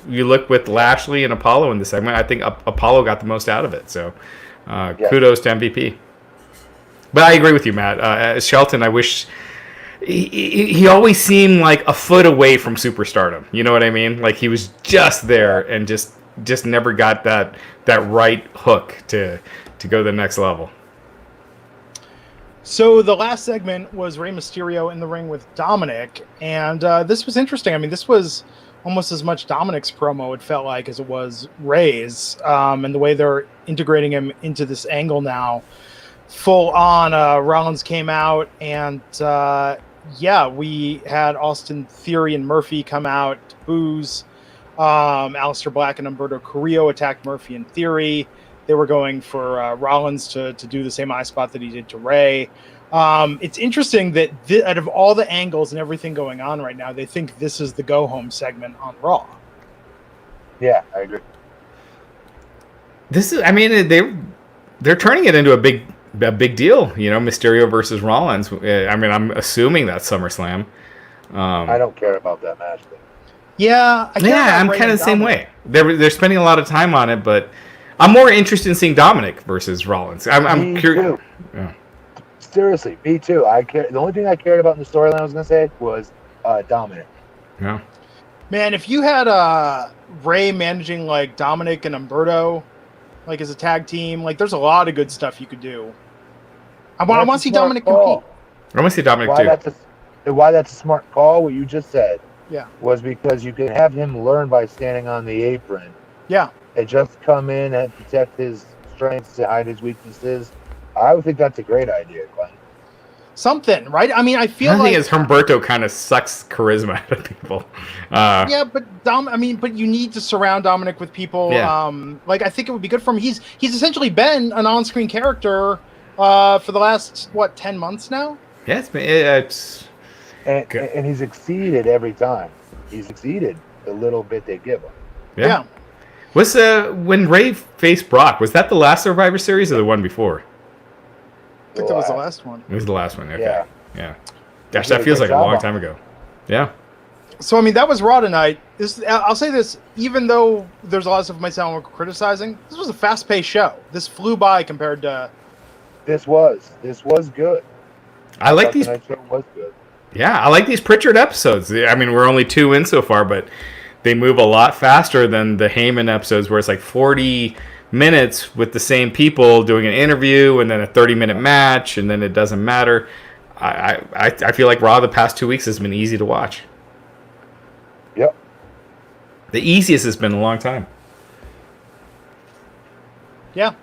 you look with Lashley and Apollo in the segment, I think Apollo got the most out of it. So kudos to MVP. But I agree with you, Matt. Shelton, I wish he always seemed like a foot away from superstardom. You know what I mean? Like he was just there and just never got that right hook to go to the next level. So the last segment was Rey Mysterio in the ring with Dominic, and this was interesting. I mean, this was almost as much Dominic's promo, it felt like, as it was Rey's, and the way they're integrating him into this angle now. Full on, Rollins came out, and we had Austin Theory and Murphy come out to booze. Aleister Black and Humberto Carrillo attacked Murphy and Theory. They were going for Rollins to do the same eye spot that he did to Rey. It's interesting that out of all the angles and everything going on right now, they think this is the go-home segment on Raw. Yeah, I agree. This is, I mean, they're turning it into a big deal. You know, Mysterio versus Rollins. I mean, I'm assuming that's SummerSlam. I don't care about that match. Yeah, I'm kind of the same way. They're spending a lot of time on it, but I'm more interested in seeing Dominic versus Rollins. I'm curious. Yeah. Seriously, me too. I care. The only thing I cared about in the storyline I was gonna say was Dominic. Yeah. Man, if you had Rey managing like Dominic and Humberto, like as a tag team, like there's a lot of good stuff you could do. I want to see Dominic compete. I want to see Dominic too. Why that's a smart call? What you just said. Yeah. Was because you can have him learn by standing on the apron. Yeah. And just come in and protect his strengths to hide his weaknesses. I would think that's a great idea, Glenn. Something, right? I mean, I feel like... The thing is, Humberto kind of sucks charisma out of people. Yeah, but but you need to surround Dominic with people. Yeah. Like, I think it would be good for him. He's essentially been an on-screen character for the last, 10 months now? Yeah, it's and he's exceeded every time. He's exceeded the little bit they give him. Yeah. Was when Rey faced Brock, was that the last Survivor Series or the one before? I think that was the last one. It was the last one, okay. Yeah. Gosh, that feels like a long time ago. Yeah. So, I mean, that was Raw tonight. I'll say this, even though there's a lot of stuff might sound like criticizing, this was a fast-paced show. This flew by compared to... This was good. I like these... Tonight's show was good. Yeah, I like these Pritchard episodes. I mean, we're only 2 in so far, but they move a lot faster than the Heyman episodes where it's like 40 minutes with the same people doing an interview and then a 30-minute match, and then it doesn't matter. I feel like Raw the past 2 weeks has been easy to watch. Yep. The easiest has been a long time. Yeah.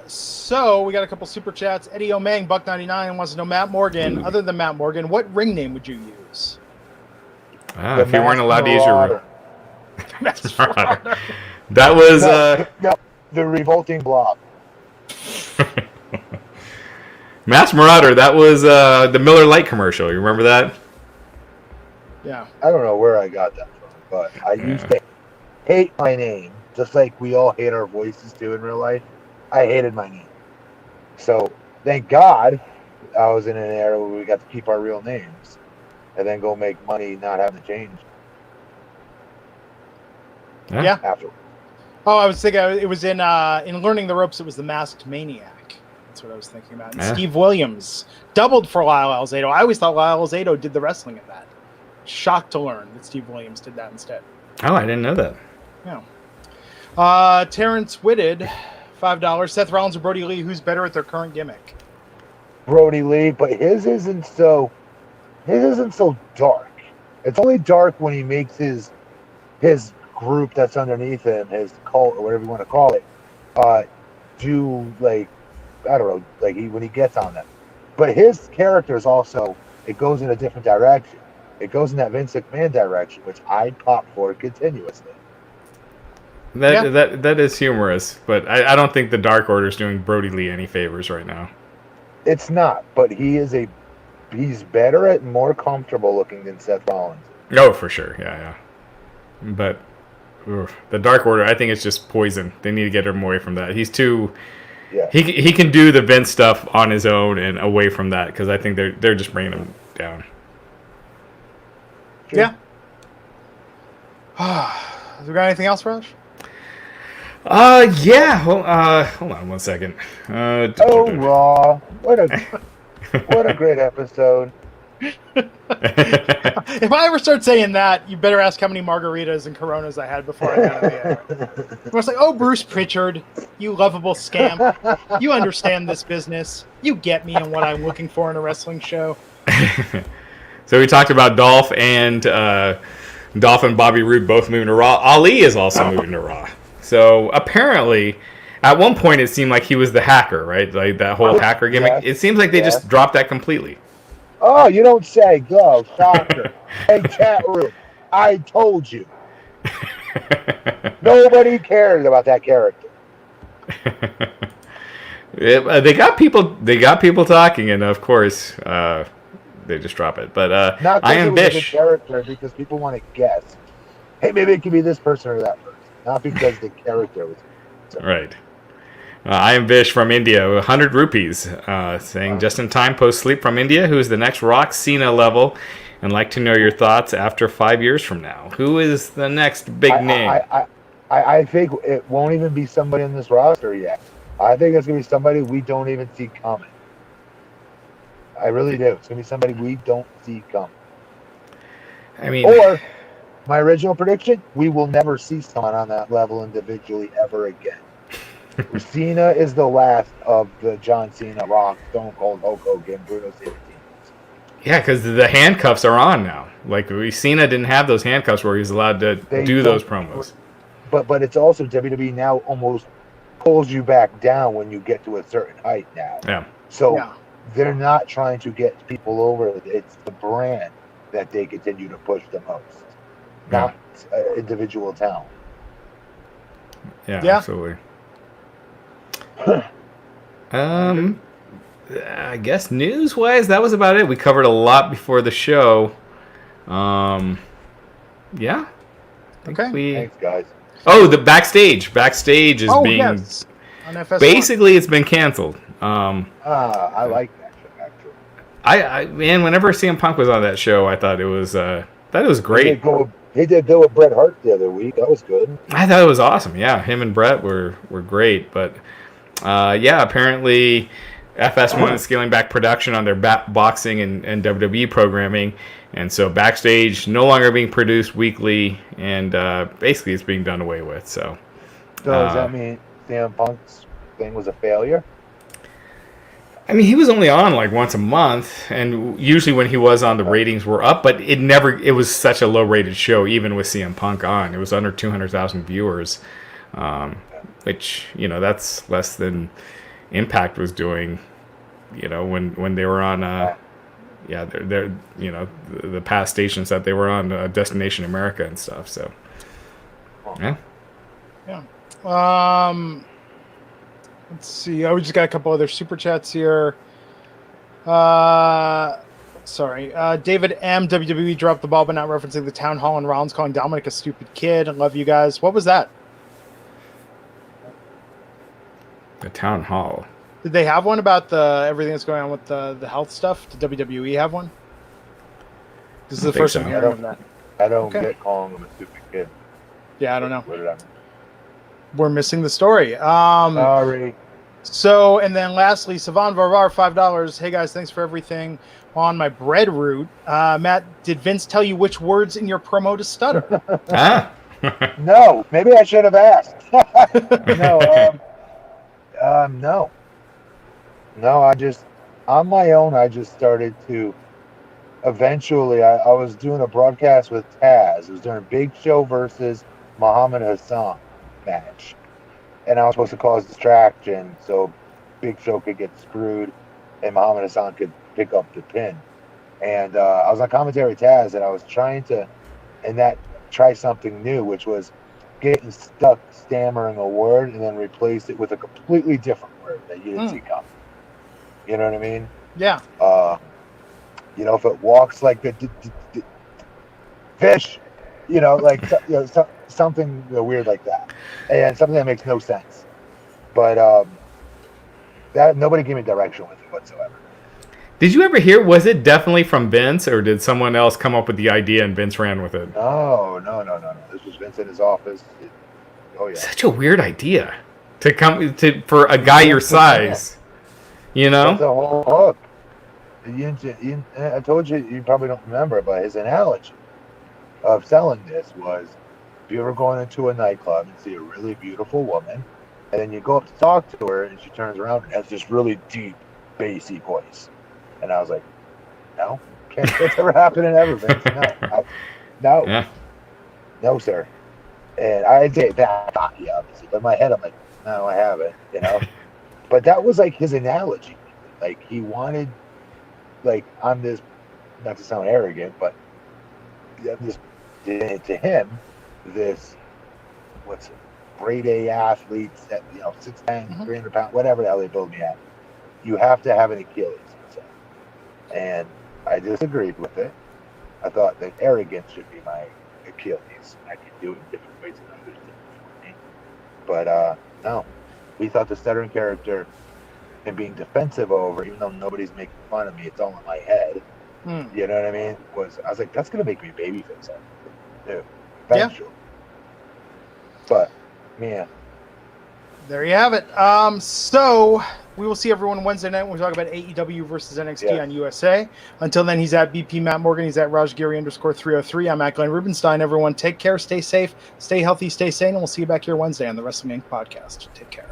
So we got a couple super chats. Eddie Omang, Buck99, wants to know, Matt Morgan, other than Matt Morgan, what ring name would you use? If you weren't allowed to use your ring. That was no, the Revolting Blob. Mass Marauder, that was the Miller Lite commercial. You remember that? Yeah. I don't know where I got that from, but I used to hate my name, just like we all hate our voices too in real life. I hated my name. So thank God I was in an era where we got to keep our real names and then go make money not having to change. Yeah. Afterwards. Oh, I was thinking it was in Learning the Ropes. It was the Masked Maniac. That's what I was thinking about. And Steve Williams doubled for Lyle Alzado. I always thought Lyle Alzado did the wrestling in that. Shocked to learn that Steve Williams did that instead. Oh, I didn't know that. Yeah. Terrence Whitted, $5. Seth Rollins or Brody Lee? Who's better at their current gimmick? Brody Lee, but his isn't so dark. It's only dark when he makes his group that's underneath him, his cult or whatever you want to call it, do like, I don't know, like when he gets on them. But his character is also, it goes in a different direction. It goes in that Vince McMahon direction, which I pop for continuously. That is humorous, but I don't think the Dark Order is doing Brody Lee any favors right now. It's not, but he's better at more comfortable looking than Seth Rollins. Oh, for sure, yeah. But the Dark Order, I think it's just poison. They need to get him away from that. He's too. Yeah. He can do the Vince stuff on his own and away from that, because I think they're just bringing him down. Sure. Yeah. Have we got anything else, Raj? Yeah. Hold on 1 second. Raw! What a great episode. If I ever start saying that, you better ask how many margaritas and Coronas I had before I got in the air. I was like, oh, Bruce Pritchard, you lovable scamp. You understand this business. You get me and what I'm looking for in a wrestling show. So we talked about Dolph and Bobby Roode both moving to Raw. Ali is also moving to Raw. So apparently, at one point it seemed like he was the hacker, right? Like that whole hacker gimmick. Yes. It seems like they just dropped that completely. Oh, you don't say. Go, shocker. Hey, chat room. I told you. Nobody cared about that character. They got people talking, and of course, they just drop it. But I am Bish. Character because people want to guess. Hey, maybe it could be this person or that person, not because the character was. Right. I am Bish from India, 100 rupees, saying just in time post sleep from India. Who is the next Rock Cena level? And like to know your thoughts after 5 years from now. Who is the next big name? I think it won't even be somebody in this roster yet. I think it's going to be somebody we don't even see coming. I really do. It's going to be somebody we don't see coming. I mean, or my original prediction: we will never see someone on that level individually ever again. Cena is the last of the John Cena, Rock, Stone Cold, Hulk Hogan, Bruno Sammartino. Yeah, because the handcuffs are on now. Like Cena didn't have those handcuffs where he was allowed to do those promos. But it's also WWE now almost pulls you back down when you get to a certain height now. Yeah. So they're not trying to get people over. It's the brand that they continue to push the most, not individual talent. Yeah, absolutely. I guess news-wise, that was about it. We covered a lot before the show. Yeah. Okay. Thanks, guys. Oh, the backstage. Backstage is being... Yes. On FS1. Basically, it's been canceled. I like that show, actually. Man, whenever CM Punk was on that show, I thought it was great. He did go with Bret Hart the other week. That was good. I thought it was awesome. Yeah, him and Bret were great. But, apparently... FS1 is scaling back production on their boxing and WWE programming, and so Backstage no longer being produced weekly, and basically it's being done away with. So does that mean CM Punk's thing was a failure? I mean, he was only on like once a month, and usually when he was on, the ratings were up, but it was such a low-rated show, even with CM Punk on. It was under 200,000 viewers, which, that's less than Impact was doing, when they were on, they're the past stations that they were on, Destination America and stuff. So, yeah. Let's see. We just got a couple other super chats here. David M. WWE dropped the ball by not referencing the town hall and Rollins calling Dominic a stupid kid. I love you guys. What was that? The town hall. Did they have one about everything that's going on with the health stuff? Did WWE have one? This is the first time hearing that. I don't get calling him a stupid kid. Yeah, I don't know. We're missing the story. Sorry. So, and then lastly, Savan Varvar, $5. Hey guys, thanks for everything on my bread route. Matt, did Vince tell you which words in your promo to stutter? No, maybe I should have asked. No. No, on my own, I just started to, eventually, I was doing a broadcast with Taz. It was during Big Show versus Muhammad Hassan match. And I was supposed to cause distraction so Big Show could get screwed and Muhammad Hassan could pick up the pin. And I was on commentary with Taz, and I was trying to, try something new, which was getting stuck stammering a word and then replace it with a completely different word that you didn't see coming. You know what I mean? Yeah. If it walks like the fish, something weird like that, and something that makes no sense. But that nobody gave me direction with it whatsoever. Did you ever hear? Was it definitely from Vince, or did someone else come up with the idea and Vince ran with it? No. This was Vince in his office. Such a weird idea for a guy your size. That's a whole hook. I told you, you probably don't remember, but his analogy of selling this was, if you ever going into a nightclub and see a really beautiful woman, and then you go up to talk to her, and she turns around and has this really deep, bassy voice. And I was like, no, that's ever happened in ever, Vince. No, Yeah. no, sir. And I did that, obviously, but in my head, I'm like, no, I haven't, But that was like his analogy. Like, he wanted, like, I'm this, not to sound arrogant, but this, to him, this, what's it, grade A athletes that, 6'10", 300 pounds, whatever the hell they build me at, you have to have an Achilles. And I disagreed with it. I thought that arrogance should be my Achilles. I can do it in different ways than others do. But no, we thought the stuttering character and being defensive over, even though nobody's making fun of me, it's all in my head. You know what I mean? I was like, that's gonna make me babyface eventually. Yeah. But man, there you have it. So we will see everyone Wednesday night when we talk about AEW versus NXT on USA. Until then, he's at BP Matt Morgan. He's at Raj Giri _303. I'm at Glenn Rubenstein. Everyone, take care, stay safe, stay healthy, stay sane, and we'll see you back here Wednesday on the Wrestling Inc. podcast. Take care.